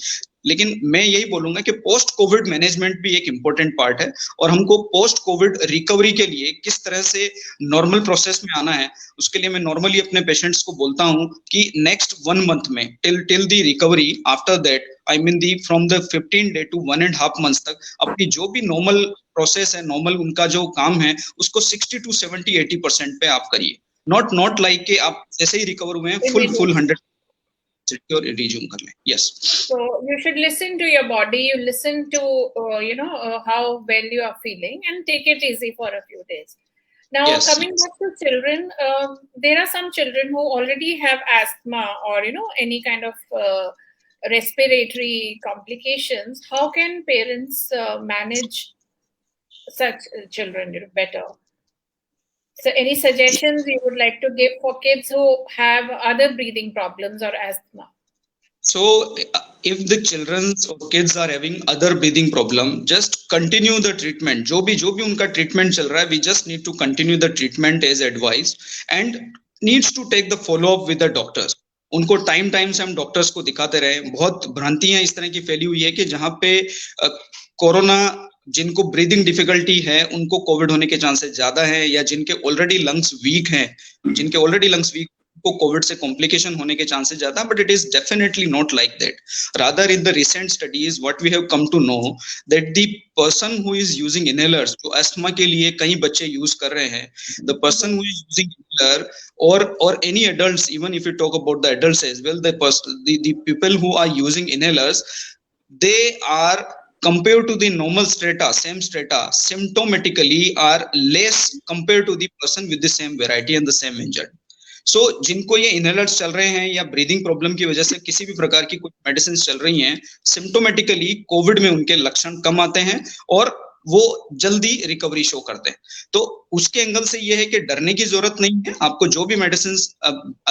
लेकिन मैं यही बोलूंगा कि पोस्ट कोविड मैनेजमेंट भी एक इंपॉर्टेंट पार्ट है. और हमको पोस्ट कोविड रिकवरी के लिए किस तरह से नॉर्मल प्रोसेस में आना है, उसके लिए मैं नॉर्मली अपने पेशेंट्स को बोलता हूं कि नेक्स्ट 1 मंथ में till the recovery, after that I mean the from the 15 day to 1.5 months तक अपनी जो भी नॉर्मल प्रोसेस है, नॉर्मल उनका जो काम है, उसको 60 to 70-80% पे आप करिए. नॉट लाइक कि आप जैसे ही रिकवर हुए हैं फुल 100 और resume कर लें. Yes. So you should listen to your body. You listen to how well you are feeling, and take it easy for a few days. Now, Yes. coming back to children, there are some children who already have asthma or any kind of respiratory complications. How can parents manage such children better? So any suggestions you would like to give for kids who have other breathing problems or asthma? So if the children or kids are having other breathing problem, just continue the treatment. जो भी उनका treatment चल रहा है, we just need to continue the treatment as advised and needs to take the follow up with the doctors. उनको time से हम doctors को दिखाते रहे. बहुत भ्रांतियां इस तरह की फैली हुई है कि जहां पे कोरोना, जिनको ब्रीदिंग डिफिकल्टी है उनको कोविड होने के चांसेस ज्यादा है, या जिनके ऑलरेडी लंग्स वीक हैं को कोविड से कॉम्प्लिकेशन होने के चांसेस ज्यादा. But it is definitely not like that. Rather in the recent studies what we have come to know that the person who is using inhalers, जो अस्थमा के लिए कई बच्चे यूज कर रहे हैं, the person who is using inhaler or any adults, even if you talk about the adults as well, the people who are using inhalers, they are compared to the normal strata, same strata, symptomatically are less compared to the person with the same variety and the same injured. So जिनको ये inhalers चल रहे हैं या breathing problem की वजह से किसी भी प्रकार की कुछ मेडिसिन चल रही हैं, सिम्टोमेटिकली कोविड में उनके लक्षण कम आते हैं और वो जल्दी रिकवरी शो करते हैं. तो उसके एंगल से ये है कि डरने की जरूरत नहीं है. आपको जो भी मेडिसिन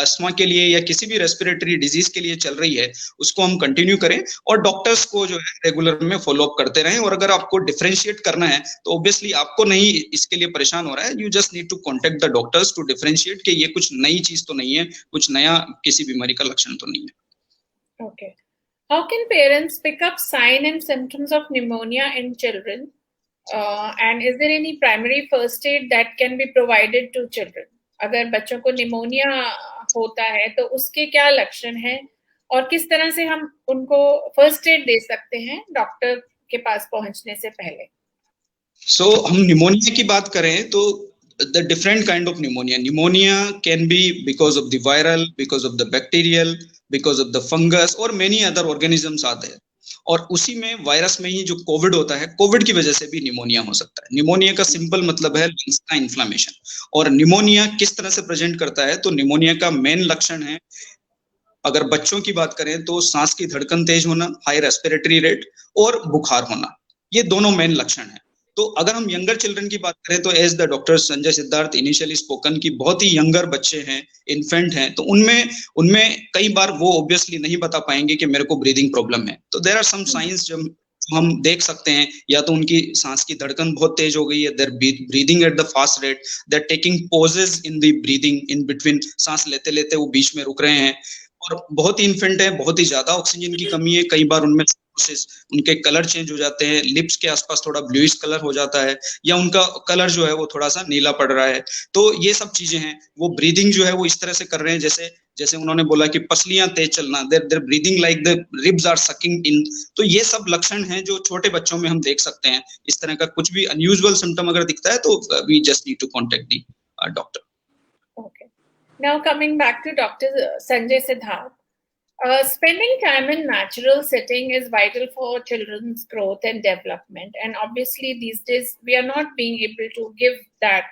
अस्थमा के लिए या किसी भी रेस्पिरेटरी डिजीज के लिए चल रही है उसको हम कंटिन्यू करें और डॉक्टर्स को जो है रेगुलर में फॉलो अप करते रहें. और अगर आपको डिफरेंशिएट करना है तो ऑब्वियसली आपको नहीं इसके लिए परेशान हो रहा है, you just need to contact the doctors to differentiate कि ये कुछ नई चीज तो नहीं है, कुछ नया किसी बीमारी का लक्षण तो नहीं है. Okay. How can parents pick up sign and symptoms of pneumonia in children? And is there any primary first aid that can be provided to children? अगर बच्चों को निमोनिया होता है तो उसके क्या लक्षण हैं और किस तरह से हम उनको फर्स्ट एड दे सकते हैं डॉक्टर के पास पहुंचने से पहले? So हम निमोनिया की बात करें तो the different kind of pneumonia can be because of the viral, because of the bacterial, because of the fungus or many other organisms are there. और उसी में वायरस में ही जो कोविड होता है, कोविड की वजह से भी निमोनिया हो सकता है। निमोनिया का सिंपल मतलब है लंग्स का इन्फ्लेमेशन। और निमोनिया किस तरह से प्रेजेंट करता है, तो निमोनिया का मेन लक्षण है, अगर बच्चों की बात करें तो सांस की धड़कन तेज होना, हाई रेस्पिरेटरी रेट और बुखार होना, ये दोनों मेन लक्षण हैं। तो अगर हम यंगर चिल्ड्रन की बात करें तो as the doctor Sanjay Siddharth initially spoken की बहुत ही यंगर बच्चे हैं, इन्फेंट हैं, तो उनमें कई बार वो ऑब्वियसली नहीं बता पाएंगे कि मेरे को ब्रीदिंग प्रॉब्लम है। तो देयर आर सम साइंस जो हम देख सकते हैं, या तो उनकी सांस की धड़कन बहुत तेज हो गई है, they're breathing at the fast rate, they're taking pauses in the breathing in between, सांस लेते लेते वो बीच में रुक रहे हैं, और बहुत ही इन्फेंट है, बहुत ही ज्यादा ऑक्सीजन की कमी है, कई बार उनमें उनके कलर चेंज हो जाते हैं, लिप्स के आसपास थोड़ा ब्लूइश कलर हो जाता है, या उनका कलर जो है वो थोड़ा सा नीला पड़ रहा है। तो ये सब चीजें हैं। वो ब्रीदिंग जो है वो इस तरह से कर रहे हैं जैसे जैसे उन्होंने बोला कि पसलियां तेज चलना, their breathing like the ribs are sucking in. तो ये सब लक्षण हैं जो छोटे बच्चों में हम देख सकते हैं। इस तरह का कुछ भी अनयूजुअल सिम्टम अगर दिखता है तो we just need to contact the doctor. Okay. Now coming back to Dr. Sanjay Siddharth, spending time in natural setting is vital for children's growth and development. And obviously these days we are not being able to give that.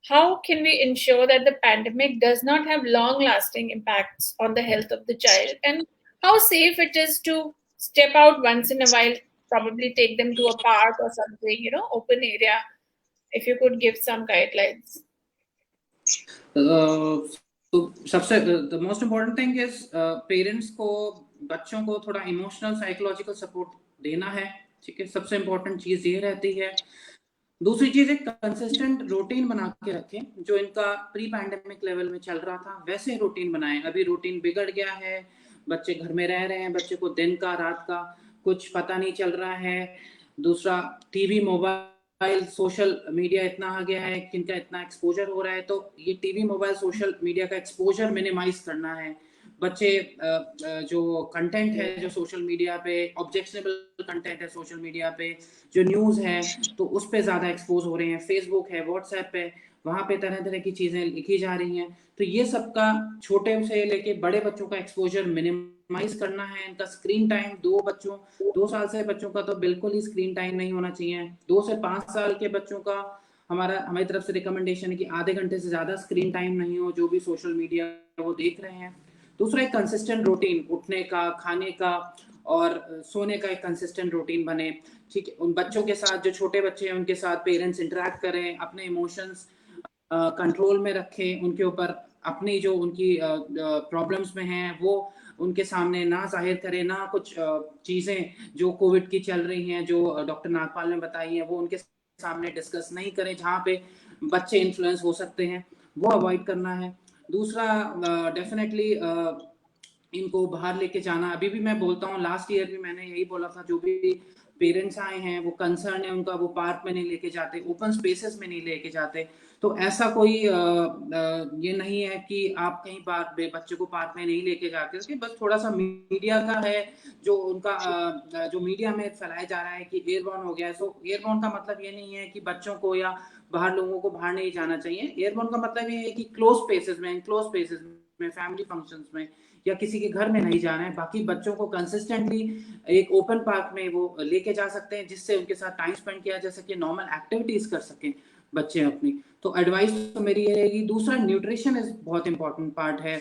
How can we ensure that the pandemic does not have long-lasting impacts on the health of the child? And how safe it is to step out once in a while, probably take them to a park or something, open area? If you could give some guidelines. तो सबसे the most important thing is parents को बच्चों को थोड़ा emotional psychological support देना है, ठीक है, सबसे इम्पोर्टेंट चीज ये रहती है। दूसरी चीज एक कंसिस्टेंट रूटीन बना के रखें, जो इनका प्री पैंडेमिक लेवल में चल रहा था वैसे रूटीन बनाएं। अभी रूटीन बिगड़ गया है, बच्चे घर में रह रहे हैं, बच्चे को दिन का रात का कुछ पता नहीं चल रहा है। दूसरा, टीवी मोबाइल सोशल मीडिया इतना आ गया है, किनका इतना एक्सपोजर हो रहा है, तो ये टीवी मोबाइल सोशल मीडिया का एक्सपोजर मिनिमाइज करना है। बच्चे जो कंटेंट है जो सोशल मीडिया पे ऑब्जेक्शनेबल कंटेंट है, सोशल मीडिया पे जो न्यूज़ है तो उस पे ज़्यादा एक्सपोज हो रहे हैं। फेसबुक है, व्हाट्सएप पे, वहाँ पे तरह तरह की चीज़ें लिखी जा रही हैं। तो ये सबका छोटे से लेके बड़े बच्चों का एक्सपोजर मिनिमाइज करना है। इनका स्क्रीन टाइम 2 साल से बच्चों का तो बिल्कुल ही स्क्रीन टाइम नहीं होना चाहिए। 2 से 5 साल के बच्चों का हमारी तरफ से रिकमेंडेशन है कि आधे घंटे से ज़्यादा स्क्रीन टाइम नहीं हो, जो भी सोशल मीडिया वो देख रहे हैं। दूसरा, एक कंसिस्टेंट रूटीन, उठने का, खाने का और सोने का एक कंसिस्टेंट रूटीन बने, ठीक है। उन बच्चों के साथ, जो छोटे बच्चे हैं उनके साथ पेरेंट्स इंटरेक्ट करें, अपने इमोशंस कंट्रोल में रखें, उनके ऊपर अपनी जो उनकी प्रॉब्लम्स में हैं वो उनके सामने ना जाहिर करें, ना कुछ चीज़ें जो कोविड की चल रही हैं, जो डॉक्टर नागपाल ने बताई हैं, वो उनके सामने डिस्कस नहीं करें, जहाँ पे बच्चे इन्फ्लुएंस हो सकते हैं, वो अवॉइड करना है। दूसरा, डेफिनेटली इनको बाहर लेके जाना। अभी भी मैं बोलता हूँ, लास्ट ईयर भी मैंने यही बोला था, जो भी पेरेंट्स आए हैं वो कंसर्न है उनका, वो पार्क में नहीं लेके जाते, ओपन स्पेसेस में नहीं लेके जाते। तो ऐसा कोई ये नहीं है कि आप कहीं बच्चे को पार्क में नहीं लेके जाते, उसके बस थोड़ा सा मीडिया का है जो उनका जो मीडिया में फैलाया जा रहा है कि एयरबॉर्न हो गया है। सो एयरबॉर्न का मतलब ये नहीं है कि बच्चों को या बाहर लोगों को बाहर नहीं जाना चाहिए। एयरबॉर्न का मतलब ये है कि क्लोज स्पेसेस में, फैमिली फंक्शंस में या किसी के घर में नहीं जाना है। बाकी बच्चों को कंसिस्टेंटली एक ओपन पार्क में वो लेके जा सकते हैं, जिससे उनके साथ टाइम स्पेंड किया जा सके, नॉर्मल एक्टिविटीज कर सकें बच्चे अपनी। तो एडवाइस तो मेरी ये रहेगी। दूसरा, न्यूट्रिशन इज बहुत इंपॉर्टेंट पार्ट है।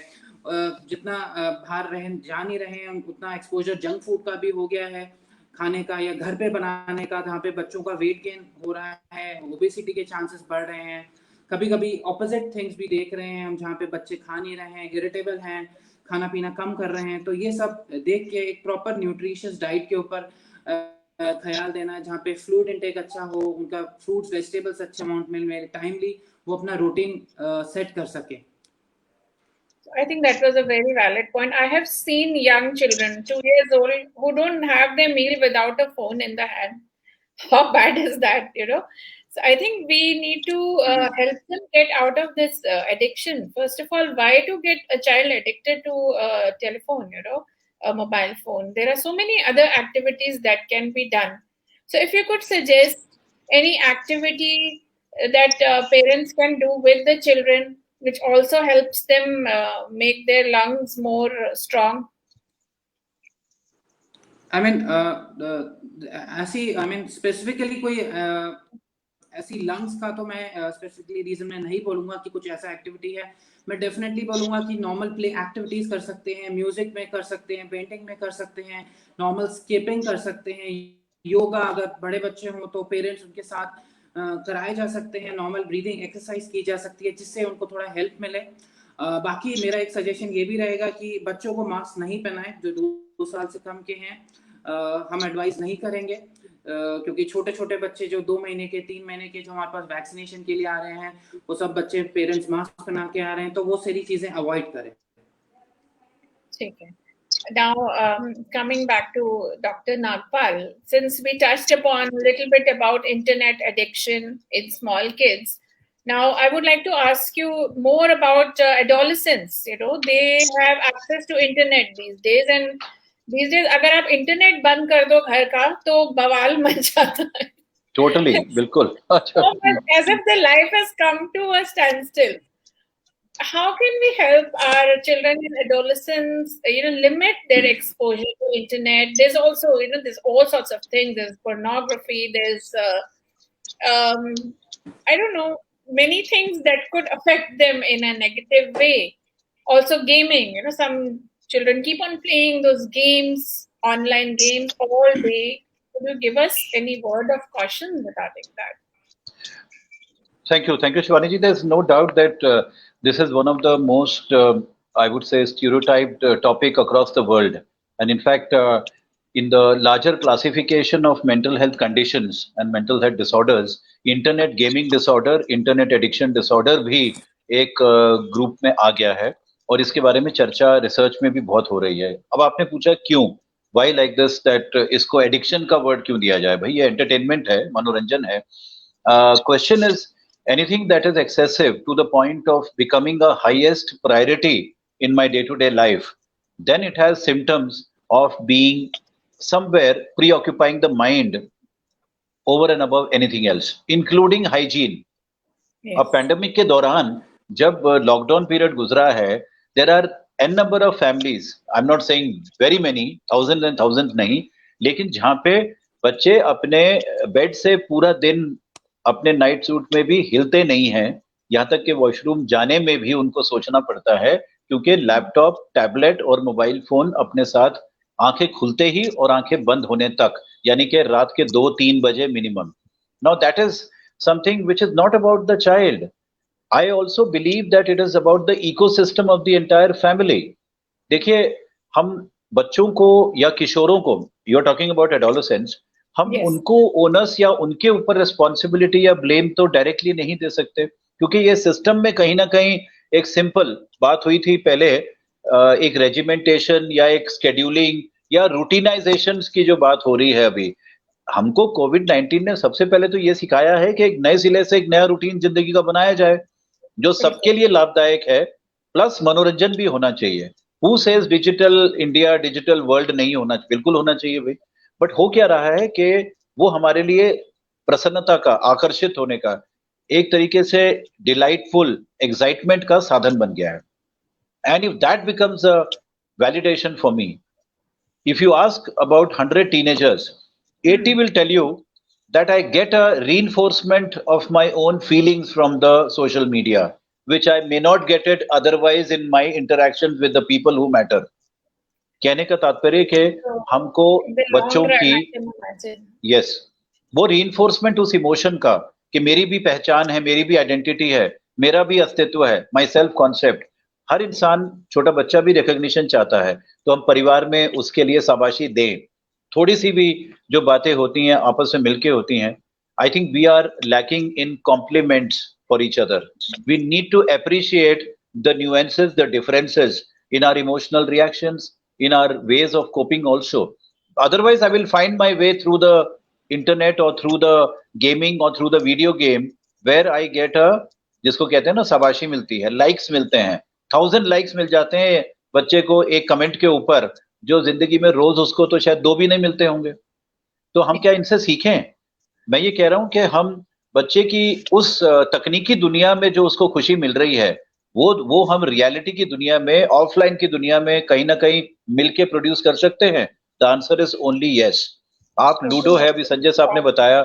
जितना बाहर जा नहीं रहे हैं उतना एक्सपोजर जंक फूड का भी हो गया है खाने का, या घर पे बनाने का, जहाँ पे बच्चों का वेट गेन हो रहा है, ओबेसिटी के चांसेस बढ़ रहे हैं। कभी कभी ऑपोजिट थिंग्स भी देख रहे हैं हम, जहाँ पे बच्चे खा नहीं रहे हैं, इरिटेबल हैं, खाना पीना कम कर रहे हैं। तो ये सब देख के एक प्रॉपर न्यूट्रिशियस डाइट के ऊपर ख्याल देना, जहाँ पे फ्लूइड इंटेक अच्छा हो, उनका फ्रूट्स वेजिटेबल्स अच्छे अमाउंट में टाइमली वो अपना रूटीन सेट कर सके। I think that was a very valid point. I have seen young children, 2 years old, who don't have their meal without a phone in the hand. How bad is that, So I think we need to help them get out of this addiction. First of all, why to get a child addicted to a telephone, a mobile phone? There are so many other activities that can be done. So if you could suggest any activity that parents can do with the children, which also helps them make their lungs more strong. I mean, ऐसी I mean specifically कोई ऐसी lungs का तो मैं specifically reason में नहीं बोलूंगा कि कुछ ऐसा एक्टिविटी है. मैं डेफिनेटली बोलूंगा कि नॉर्मल प्ले एक्टिविटीज कर सकते हैं, म्यूजिक में कर सकते हैं, पेंटिंग में कर सकते हैं, नॉर्मल स्किपिंग कर सकते हैं, योगा अगर बड़े बच्चे हों तो पेरेंट्स उनके साथ कराए जा सकते हैं, नॉर्मल ब्रीदिंग एक्सरसाइज की जा सकती है जिससे उनको थोड़ा हेल्प मिले. बाकी मेरा एक सजेशन ये भी रहेगा कि बच्चों को मास्क नहीं पहनाएं जो 2 साल से कम के हैं. हम एडवाइस नहीं करेंगे क्योंकि छोटे छोटे बच्चे जो 2 महीने के 3 महीने के जो हमारे पास वैक्सीनेशन के लिए आ रहे हैं वो सब बच्चे पेरेंट्स मास्क पहना के आ रहे हैं, तो वो सारी चीजें अवॉइड करें. ठीक है. Now, coming back to Dr. Nagpal, since we touched upon a little bit about internet addiction in small kids, now I would like to ask you more about adolescents. You know, they have access to internet these days, and these days, अगर आप internet बंद कर दो घर का, तो बवाल much जाता है. Totally, बिल्कुल. अच्छा. As if the life has come to a standstill. How can we help our children and adolescents, limit their exposure to internet? There's also, there's all sorts of things. There's pornography. There's, I don't know, many things that could affect them in a negative way. Also gaming, some children keep on playing those games, online games all day. Could you give us any word of caution regarding that? Thank you, Shivani ji. There's no doubt that this is one of the most, I would say, stereotyped topic across the world. And in fact, in the larger classification of mental health conditions and mental health disorders, internet gaming disorder, internet addiction disorder भी एक group में आ गया है और इसके बारे में चर्चा रिसर्च में भी बहुत हो रही है. अब आपने पूछा क्यों, why like this, that इसको एडिक्शन का वर्ड क्यों दिया जाए? भाई ये एंटरटेनमेंट है, मनोरंजन है. Question is anything that is excessive to the point of becoming a highest priority in my day-to-day life, then it has symptoms of being somewhere preoccupying the mind over and above anything else, including hygiene. Yes. अब pandemic के दौरान जब lockdown period गुजरा है, there are n number of families, I'm not saying very many, thousands and thousands नहीं, लेकिन जहाँ पे बच्चे अपने बेड से पूरा दिन अपने नाइट सूट में भी हिलते नहीं हैं, यहाँ तक कि वॉशरूम जाने में भी उनको सोचना पड़ता है क्योंकि लैपटॉप, टैबलेट और मोबाइल फोन अपने साथ आंखें खुलते ही और आंखें बंद होने तक, यानी कि रात के 2-3 बजे minimum. Now that is something which is not about the child. I also believe that it is about the ecosystem of the entire family. देखिए, हम बच्चों को या किशोरों को, you're talking about adolescents, हम Yes. उनको ओनस या उनके ऊपर रिस्पॉन्सिबिलिटी या ब्लेम तो डायरेक्टली नहीं दे सकते क्योंकि ये सिस्टम में कहीं ना कहीं एक सिंपल बात हुई थी पहले, एक रेजिमेंटेशन या एक स्केड्यूलिंग या रूटीनाइजेशन की जो बात हो रही है अभी. हमको कोविड-19 ने सबसे पहले तो ये सिखाया है कि एक नए सिले से एक नया रूटीन जिंदगी का बनाया जाए जो सबके लिए लाभदायक है, प्लस मनोरंजन भी होना चाहिए. Who says digital India, digital world नहीं होना, बिल्कुल होना चाहिए भाई. बट हो क्या रहा है कि वो हमारे लिए प्रसन्नता का, आकर्षित होने का, एक तरीके से डिलाइटफुल एक्साइटमेंट का साधन बन गया है. And if that becomes a validation for me, if you ask about 100 teenagers, 80 will tell you that I get a reinforcement of my own feelings from the social media, which I may not get it otherwise in my interactions with the people who matter. कहने का तात्पर्य कि हमको बच्चों की yes वो reinforcement उस emotion का कि मेरी भी पहचान है, मेरी भी आइडेंटिटी है, मेरा भी अस्तित्व है, माई सेल्फ कॉन्सेप्ट. हर इंसान, छोटा बच्चा भी रिकॉग्निशन चाहता है, तो हम परिवार में उसके लिए शाबाशी दें. थोड़ी सी भी जो बातें होती हैं आपस में मिलके होती हैं, I think we are lacking in compliments for each other. We need to appreciate the nuances, the differences in our emotional reactions, in our ways of coping also. Otherwise, I will find my way through the internet or through the gaming or through the video game where I get a, जिसको कहते हैं ना शाबाशी मिलती है, likes मिलते हैं, 1000 likes मिल जाते हैं बच्चे को एक कमेंट के ऊपर, जो जिंदगी में रोज उसको तो शायद 2 भी नहीं मिलते होंगे. तो हम क्या इनसे सीखें? मैं ये कह रहा हूं कि हम बच्चे की उस तकनीकी दुनिया में जो उसको खुशी मिल रही है, वो हम रियलिटी की दुनिया में, ऑफलाइन की दुनिया में कहीं ना कहीं मिलके प्रोड्यूस कर सकते हैं. the answer is only yes. आप लूडो है, अभी संजय साहब ने बताया,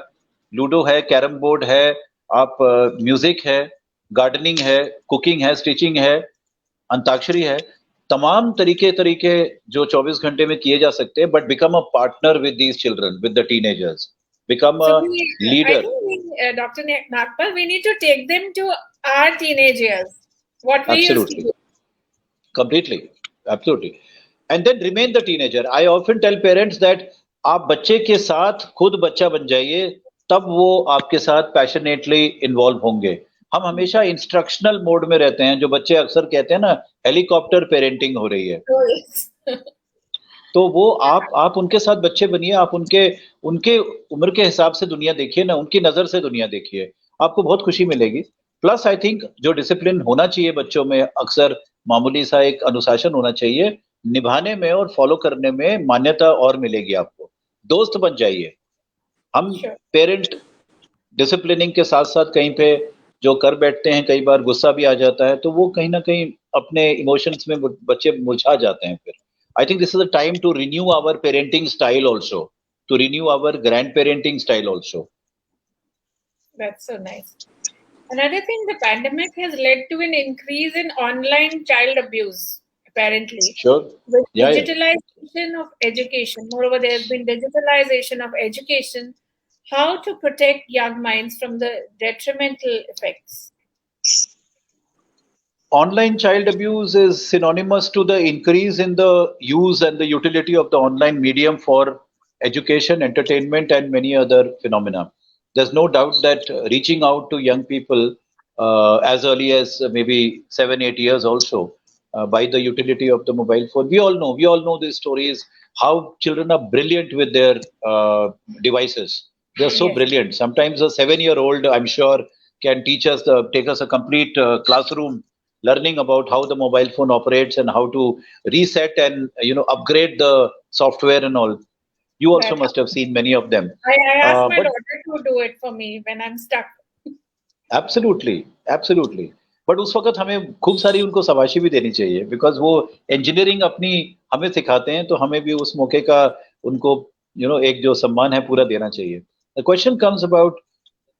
लूडो है, कैरम बोर्ड है, आप म्यूजिक है, गार्डनिंग है, कुकिंग है, स्टिचिंग है, अंताक्षरी है, तमाम तरीके जो 24 घंटे में किए जा सकते हैं, but become a partner with these children, with the teenagers, become a leader. I think Dr. Nagpal, we need to take them to our teenagers. What we used to do. Completely, absolutely. And then remain the teenager. I often tell parents that आप बच्चे के साथ खुद बच्चा बन जाइए, तब वो आपके साथ पैशनेटली इन्वॉल्व होंगे. हम हमेशा इंस्ट्रक्शनल मोड में रहते हैं, जो बच्चे अक्सर कहते हैं ना, हेलीकॉप्टर पेरेंटिंग हो रही है. तो वो आप उनके साथ बच्चे बनिए, आप उनके उम्र के हिसाब से दुनिया देखिए ना, उनकी नजर से दुनिया देखिए, आपको बहुत खुशी मिलेगी. प्लस आई थिंक जो डिसिप्लिन होना चाहिए बच्चों में, अक्सर मामूली सा एक अनुशासन होना चाहिए, निभाने में और फॉलो करने में मान्यता और मिलेगी आपको. दोस्त बन जाइए. हम पेरेंट डिसिप्लिनिंग के साथ साथ कहीं पे जो कर बैठते हैं, कई बार गुस्सा भी आ जाता है, तो वो कहीं ना कहीं अपने इमोशंस में बच्चे मुरझा जाते हैं. फिर I think this is the time to renew our parenting style also, to renew our grandparenting style also. That's so nice. Another thing, the pandemic has led to an increase in online child abuse, apparently. Sure. With Yeah, digitalization of education. Moreover, there has been digitalization of education. How to protect young minds from the detrimental effects? Online child abuse is synonymous to the increase in the use and the utility of the online medium for education, entertainment, and many other phenomena. There's no doubt that reaching out to young people as early as maybe 7-8 years also by the utility of the mobile phone. We all know these stories, how children are brilliant with their devices. They're so brilliant. Sometimes a 7-year-old, I'm sure, can take us a complete classroom learning about how the mobile phone operates and how to reset and upgrade the software and all. You also must have seen many of them. I asked my daughter to do it for me when I'm stuck. Absolutely. But उस वक्त हमें खूब सारी उनको शाबाशी भी देनी चाहिए, बिकॉज वो इंजीनियरिंग अपनी हमें सिखाते हैं, तो हमें भी उस मौके का उनको एक जो सम्मान है पूरा देना चाहिए. The question comes about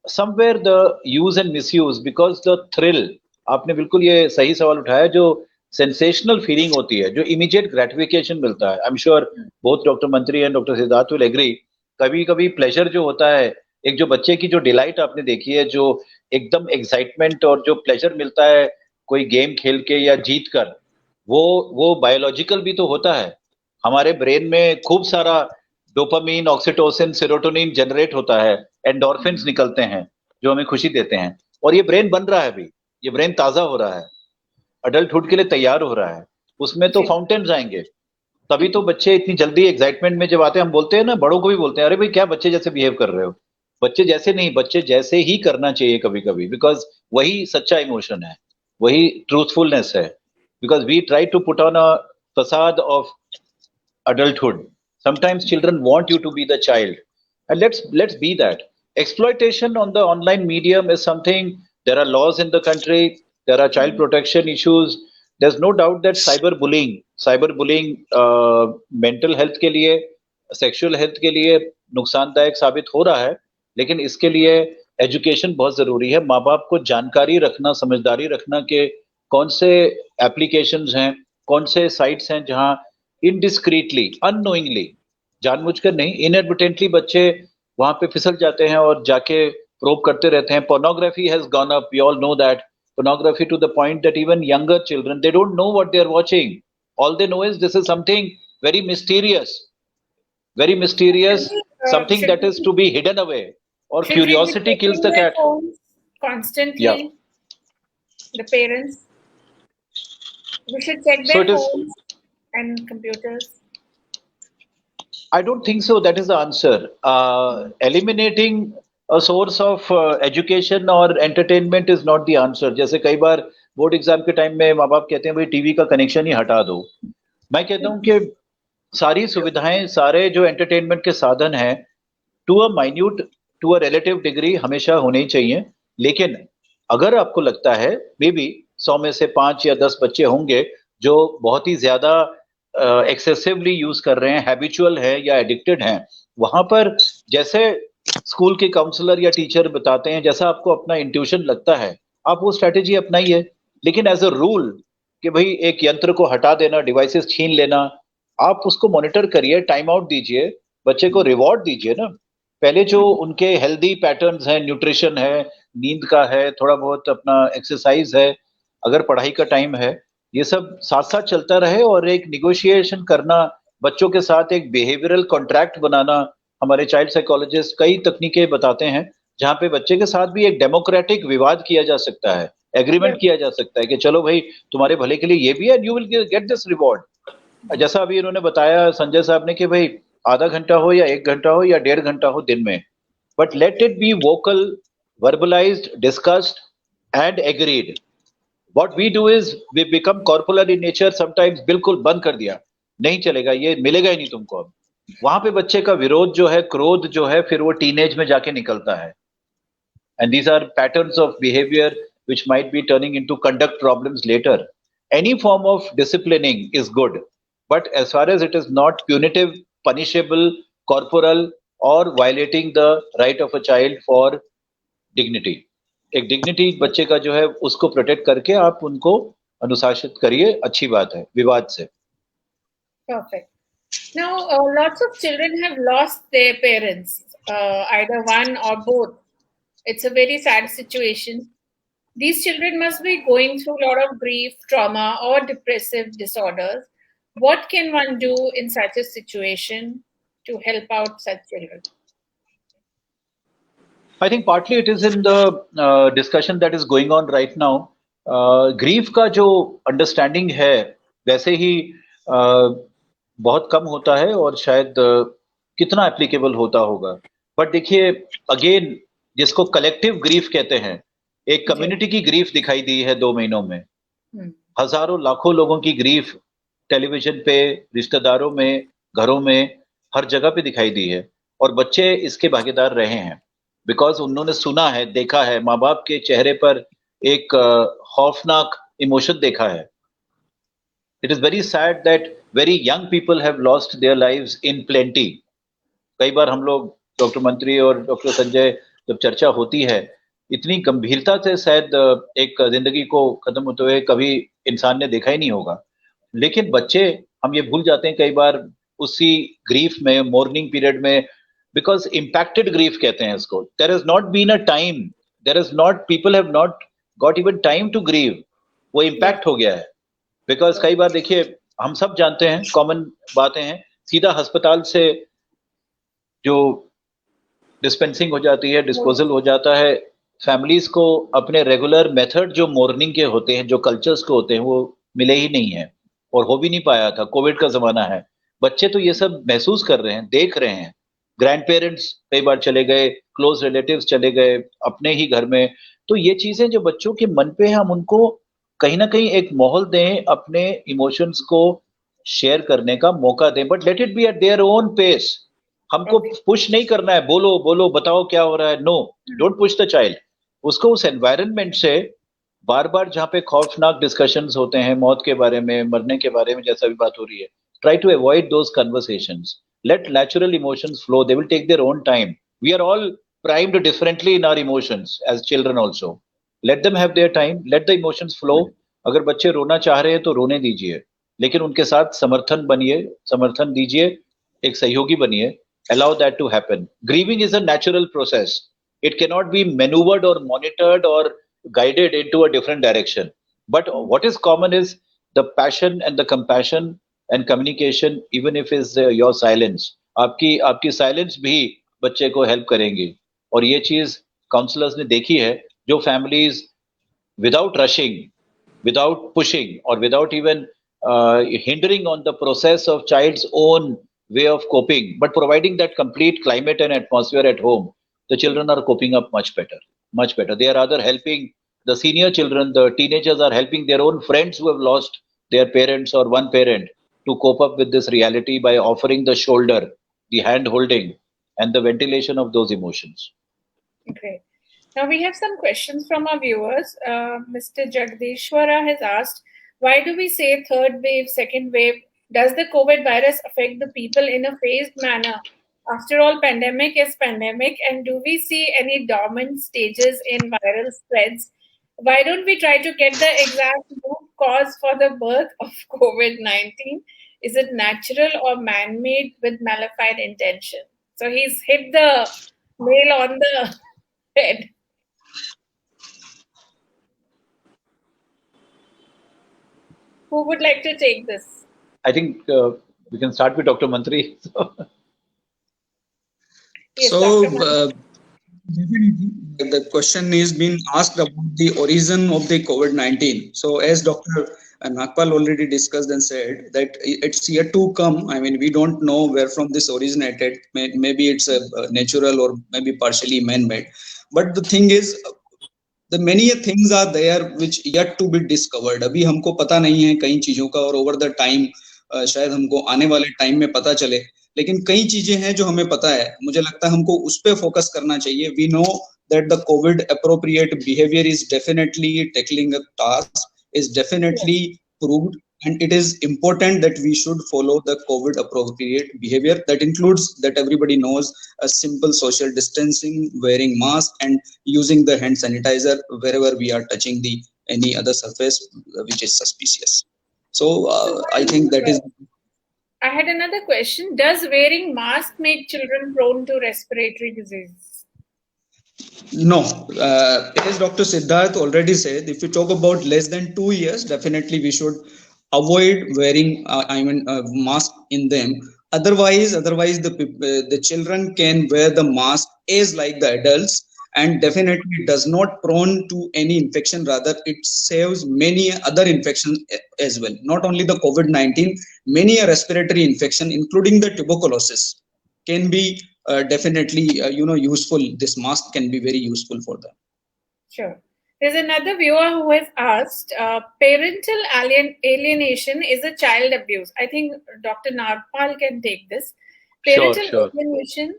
somewhere the use and misuse, because the thrill, आपने बिल्कुल ये सही सवाल उठाया, जो सेंसेशनल फीलिंग होती है, जो इमीडिएट ग्रेटिफिकेशन मिलता है. I am sure both doctor Mantri and doctor Siddharth will agree. कभी कभी प्लेजर जो होता है, एक जो बच्चे की जो डिलाइट आपने देखी है, जो एकदम एक्साइटमेंट और जो प्लेजर मिलता है कोई गेम खेल के या जीत कर, वो बायोलॉजिकल भी तो होता है. हमारे ब्रेन में खूब सारा डोपामीन, ऑक्सीटोसिन, सेरोटोनिन जनरेट होता है, एंडोर्फिन्स निकलते हैं जो हमें खुशी देते हैं, और ये ब्रेन बन रहा है अभी, ये ब्रेन ताजा हो रहा है, अडल्टहुड के लिए तैयार हो रहा है. उसमें तो फाउंटेन्स आएंगे, तभी तो बच्चे इतनी जल्दी एक्साइटमेंट में जब आते हैं. हम बोलते हैं ना, बड़ों को भी बोलते हैं, अरे भाई क्या बच्चे जैसे बिहेव कर रहे हो. बच्चे जैसे नहीं, बच्चे जैसे ही करना चाहिए कभी कभी, बिकॉज वही सच्चा इमोशन है, वही ट्रूथफुलनेस है. Because we try to put on a facade of adulthood. Sometimes children want you to be the child, and let's be that. Exploitation on the online medium is something. There are laws in the country, there are child protection issues. There's no doubt that cyberbullying mental health के लिए, sexual health के लिए नुकसानदायक साबित हो रहा है, लेकिन इसके लिए एजुकेशन बहुत जरूरी है. माँ बाप को जानकारी रखना, समझदारी रखना कि कौन से एप्लीकेशंस हैं, कौन से साइट्स हैं जहाँ इनडिस्क्रीटली, अननोइंगली, जानबूझकर नहीं, इनएडवर्टेंटली बच्चे वहां पे फिसल जाते हैं और जाके प्रोब करते रहते हैं. Pornography has gone up. We all know that. Pornography to the point that even younger children, they don't know what they're watching. All they know is this is something very mysterious, something that is to be hidden away. Or curiosity kills the cat. Constantly, the parents. We should check their phones and computers. I don't think so. That is the answer. Eliminating a source of education or entertainment is not the answer. जैसे कई बार board exam के time में माँ बाप कहते हैं भाई TV का कनेक्शन ही हटा दो. मैं कहता हूँ कि सारी सुविधाएं, सारे जो एंटरटेनमेंट के साधन हैं, टू अ रिलेटिव डिग्री हमेशा होने ही चाहिए. लेकिन अगर आपको लगता है मे बी 100 में से 5 या 10 बच्चे होंगे जो बहुत ही ज्यादा एक्सेसिवली यूज कर रहे हैं, हैबिचुअल है या एडिक्टेड हैं, वहां पर जैसे स्कूल के काउंसलर या टीचर बताते हैं, जैसा आपको अपना इंट्यूशन लगता है, आप वो स्ट्रेटेजी अपनाइए। लेकिन एज अ रूल कि भाई एक यंत्र को हटा देना, डिवाइसेस छीन लेना, आप उसको मॉनिटर करिए, टाइम आउट दीजिए, बच्चे को रिवॉर्ड दीजिए ना। पहले जो उनके हेल्दी पैटर्न्स हैं, न्यूट्रिशन है, नींद का है, थोड़ा बहुत अपना एक्सरसाइज है, अगर पढ़ाई का टाइम है, ये सब साथ साथ चलता रहे, और एक निगोशिएशन करना बच्चों के साथ, एक बिहेवियरल कॉन्ट्रैक्ट बनाना। हमारे चाइल्ड साइकोलॉजिस्ट कई तकनीकें बताते हैं जहाँ पे बच्चे के साथ भी एक डेमोक्रेटिक विवाद किया जा सकता है, एग्रीमेंट किया जा सकता है कि चलो भाई तुम्हारे भले के लिए ये भी है, you will get this reward. जैसा अभी इन्होंने बताया संजय साहब ने कि भाई आधा घंटा हो या 1 घंटा हो या 1.5 घंटा हो दिन में, but let it be vocal, verbalised, discussed and agreed. What we do is we become corporal in nature, sometimes बिल्कुल बंद कर दिया, नहीं चलेगा, ये मिलेगा ही नहीं तुमको। अब वहां पे बच्चे का विरोध जो है, क्रोध जो है, फिर वो टीनेज में जाके निकलता है, and these are patterns of behavior which might be turning into conduct problems later. Any form of disciplining is good, but as far as it is not punitive, punishable, corporal, or violating the right of a child for dignity, एक dignity बच्चे का जो है उसको protect करके आप उनको अनुशासित करिए, अच्छी बात है विवाद से। Perfect. Now, lots of children have lost their parents, either one or both. It's a very sad situation. These children must be going through a lot of grief, trauma, or depressive disorders. What can one do in such a situation to help out such children? I think partly it is in the discussion that is going on right now. Grief का जो understanding है वैसे ही बहुत कम होता है, और शायद कितना एप्लीकेबल होता होगा। बट देखिए अगेन, जिसको कलेक्टिव ग्रीफ कहते हैं, एक कम्युनिटी की ग्रीफ दिखाई दी है 2 महीनों में। हजारों लाखों लोगों की ग्रीफ टेलीविजन पे, रिश्तेदारों में, घरों में, हर जगह पे दिखाई दी है, और बच्चे इसके भागीदार रहे हैं बिकॉज उन्होंने सुना है, देखा है, माँ बाप के चेहरे पर एक खौफनाक इमोशन देखा है। It is very sad that very young people have lost their lives in plenty. कई बार हम लोग, डॉक्टर मंत्री और डॉक्टर संजय, जब चर्चा होती है, इतनी गंभीरता से शायद एक जिंदगी को खत्म होते हुए कभी इंसान ने देखा ही नहीं होगा। लेकिन बच्चे, हम ये भूल जाते हैं कई बार उसी ग्रीफ में, मॉर्निंग पीरियड में, बिकॉज इम्पैक्टेड ग्रीफ कहते हैं इसको। There has not been a time, there is not, people have not got even time to grieve, वो इम्पैक्ट हो गया है। बिकॉज कई बार देखिए, हम सब जानते हैं, कॉमन बातें हैं, सीधा अस्पताल से जो डिस्पेंसिंग हो जाती है, डिस्पोजल हो जाता है, फैमिलीज को अपने रेगुलर मेथड जो मॉर्निंग के होते हैं, जो कल्चर्स को होते हैं, वो मिले ही नहीं है, और हो भी नहीं पाया था। कोविड का जमाना है, बच्चे तो ये सब महसूस कर रहे हैं, देख रहे हैं। ग्रैंड पेरेंट्स कई बार चले गए, क्लोज रिलेटिव्स चले गए अपने ही घर में। तो ये चीजें जो बच्चों के मन पे है, हम उनको कहीं ना कहीं एक माहौल दें, अपने इमोशंस को शेयर करने का मौका दें, but let it be at their own pace. हमको पुश नहीं करना है, बोलो बोलो, बताओ क्या हो रहा है, no, don't push the child. उसको उस एनवायरनमेंट से बार बार, जहाँ पे खौफनाक डिस्कशंस होते हैं मौत के बारे में, मरने के बारे में, जैसा भी बात हो रही है, try to avoid those conversations. Let natural emotions flow. They will take their own time. We are all primed differently in our emotions as children also. Let them have their time. Let the emotions flow. अगर बच्चे रोना चाह रहे हैं तो रोने दीजिए, लेकिन उनके साथ समर्थन बनिए, समर्थन दीजिए, एक सहयोगी बनिए. Allow that to happen. Grieving is a natural process. It cannot be maneuvered or monitored or guided into a different direction. But what is common is the passion and the compassion and communication, even if is your silence. आपकी silence भी बच्चे को help करेंगी, और ये चीज counsellors ने देखी है। जो families without rushing, without pushing, or without even hindering on the process of child's own way of coping, but providing that complete climate and atmosphere at home, the children are coping up much better, much better. They are rather helping the senior children, the teenagers are helping their own friends who have lost their parents or one parent to cope up with this reality by offering the shoulder, the hand holding, and the ventilation of those emotions. Great. Now we have some questions from our viewers. Mr. Jagdishwara has asked, why do we say third wave, second wave Does the COVID virus affect the people in a phased manner? After all, pandemic is pandemic, and do we see any dormant stages in viral spreads? Why don't we try to get the exact root cause for the birth of COVID-19? Is it natural or man-made with malified intention? So he's hit the nail on the head. Who would like to take this? I think we can start with Dr. Mantri. Yes, So, Dr. Mantri. definitely, the question is being asked about the origin of the COVID-19. So, as Dr. Nagpal already discussed and said that it's yet to come. I mean, we don't know where from this originated. Maybe it's a natural or maybe partially man-made. But the thing is, the many things are there which yet to be discovered. अभी हमको पता नहीं है कई चीजों का, और over the time शायद हमको आने वाले टाइम में पता चले, लेकिन कई चीजें हैं जो हमें पता है. मुझे लगता है हमको उस पे फोकस करना चाहिए. We know that the COVID appropriate behavior is definitely tackling a task, is definitely proved, and it is important that we should follow the COVID appropriate behavior. That includes that everybody knows a simple social distancing, wearing mask, and using the hand sanitizer wherever we are touching the any other surface which is suspicious. So I think that is. I had another question. Does wearing mask make children prone to respiratory disease? No, as Dr. Siddharth already said, if you talk about less than 2 years, definitely we should avoid wearing mask in them. Otherwise the children can wear the mask as like the adults, and definitely does not prone to any infection. Rather, it saves many other infections as well. Not only the COVID-19, many a respiratory infection, including the tuberculosis, can be definitely useful. This mask can be very useful for them. Sure. There's another viewer who has asked, parental alienation is a child abuse. I think Dr. Nagpal can take this. Parental Sure. alienation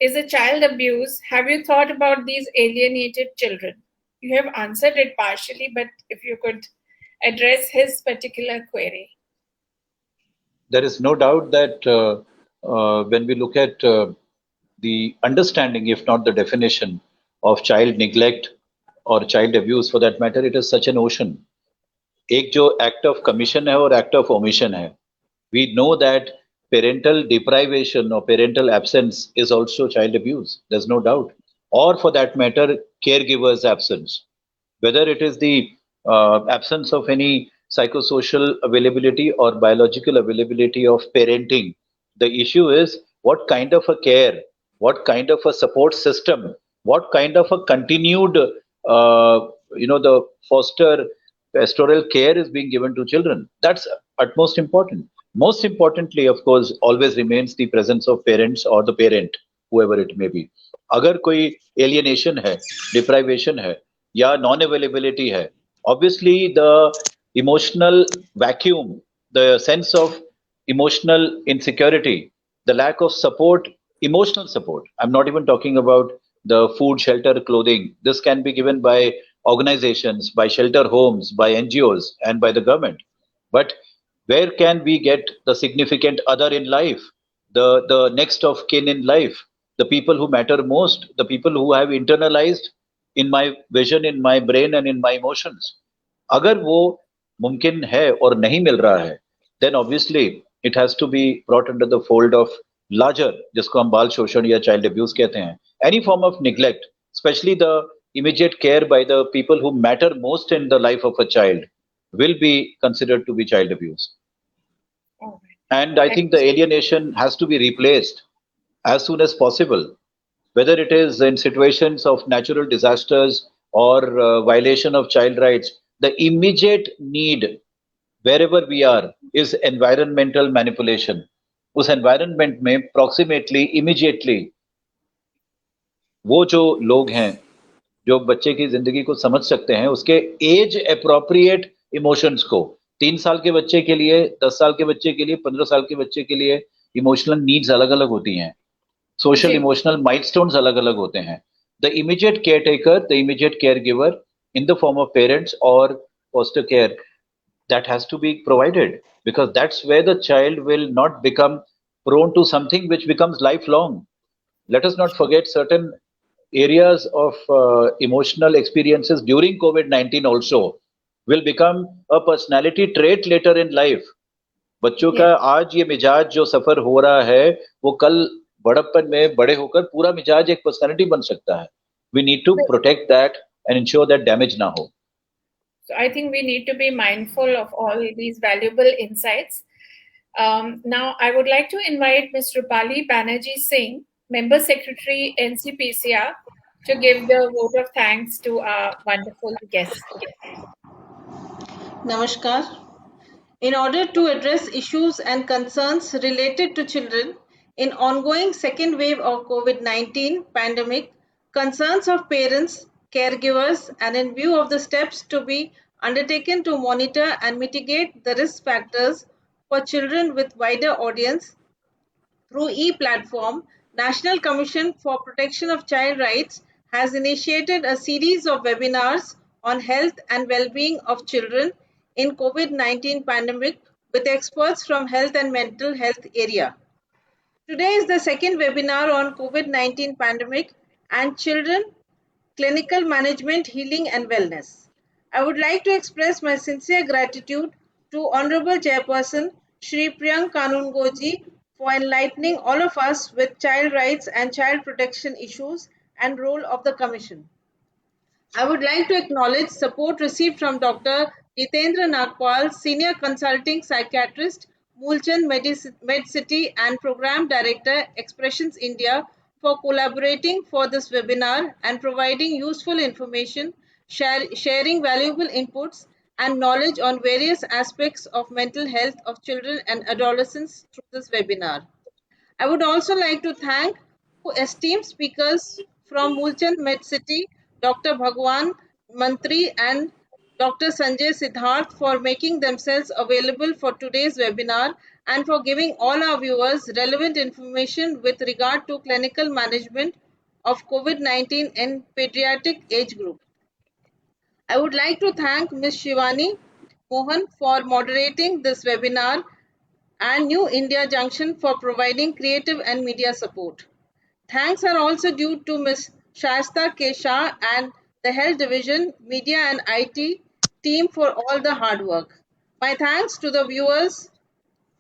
is a child abuse. Have you thought about these alienated children? You have answered it partially, but if you could address his particular query. There is no doubt that when we look at the understanding, if not the definition, of child neglect or child abuse for that matter, it is such an ocean. एक जो act of commission है और act of omission है. We know that parental deprivation or parental absence is also child abuse. There's no doubt. Or for that matter, caregiver's absence. Whether it is the absence of any psychosocial availability or biological availability of parenting, the issue is what kind of a care, what kind of a support system, what kind of a continued, the foster pastoral care is being given to children. That's utmost important. Most importantly, of course, always remains the presence of parents or the parent, whoever it may be. अगर कोई alienation है, deprivation है, या non-availability है, obviously the emotional vacuum, the sense of emotional insecurity, the lack of support, emotional support. I'm not even talking about the food, shelter, clothing. This can be given by organizations, by shelter homes, by NGOs, and by the government. But where can we get the significant other in life, the next of kin in life, the people who matter most, the people who have internalized in my vision, in my brain, and in my emotions? अगर वो मुमकिन है और नहीं मिल रहा है, then obviously it has to be brought under the fold of larger, जिसको हम बाल शोषण या child abuse कहते हैं, any form of neglect, especially the immediate care by the people who matter most in the life of a child, will be considered to be child abuse. And I think the alienation has to be replaced as soon as possible, whether it is in situations of natural disasters or violation of child rights. The immediate need wherever we are is environmental manipulation. उस environment में approximately immediately वो जो लोग हैं जो बच्चे की जिंदगी को समझ सकते हैं, उसके एज अप्रोप्रिएट इमोशंस को, 3 साल के बच्चे के लिए, 10 साल के बच्चे के लिए, 15 साल के बच्चे के लिए इमोशनल नीड्स अलग अलग होती हैं, सोशल इमोशनल माइलस्टोन्स अलग अलग होते हैं. The immediate care taker, the immediate care giver in the form of parents or foster care, that has to be provided, because that's where the child will not become prone to something which becomes lifelong. Let us not forget certain areas of emotional experiences during COVID-19 also will become a personality trait later in life. बच्चों का Yes. आज ये मिजाज जो सफर हो रहा है वो कल बड़प्पन में बड़े होकर पूरा मिजाज एक पर्सनालिटी बन सकता है. We need to protect that and ensure that damage ना हो. So I think we need to be mindful of all these valuable insights. Now, I would like to invite Ms. Rupali Banerjee Singh, Member Secretary, NCPCR, to give the vote of thanks to our wonderful guest. Namaskar. In order to address issues and concerns related to children in ongoing second wave of COVID-19 pandemic, concerns of parents, caregivers, and in view of the steps to be undertaken to monitor and mitigate the risk factors for children with wider audience through e-platform, National Commission for Protection of Child Rights has initiated a series of webinars on health and well-being of children in COVID-19 pandemic with experts from health and mental health area. Today is the second webinar on COVID-19 pandemic and children, clinical management, healing and wellness. I would like to express my sincere gratitude to Honorable Chairperson Shri Priyank Kanungoji for enlightening all of us with child rights and child protection issues and role of the Commission. I would like to acknowledge support received from Dr. Jitendra Nagpal, Senior Consulting Psychiatrist, Moolchand MedCity and Program Director, Expressions India, for collaborating for this webinar and providing useful information, sharing valuable inputs and knowledge on various aspects of mental health of children and adolescents through this webinar. I would also like to thank esteemed speakers from Moolchand MedCity, Dr. Bhagwan Mantri and Dr. Sanjay Siddharth for making themselves available for today's webinar and for giving all our viewers relevant information with regard to clinical management of COVID-19 in pediatric age group. I would like to thank Ms. Shivani Mohan for moderating this webinar and New India Junction for providing creative and media support. Thanks are also due to Ms. Shasta K. Shah and the Health Division, Media and IT team for all the hard work. My thanks to the viewers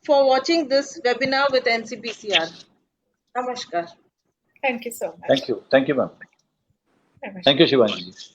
for watching this webinar with NCPCR. Namaskar. Thank you so much. Thank you. Thank you, ma'am. Namaskar. Thank you, Shivanji.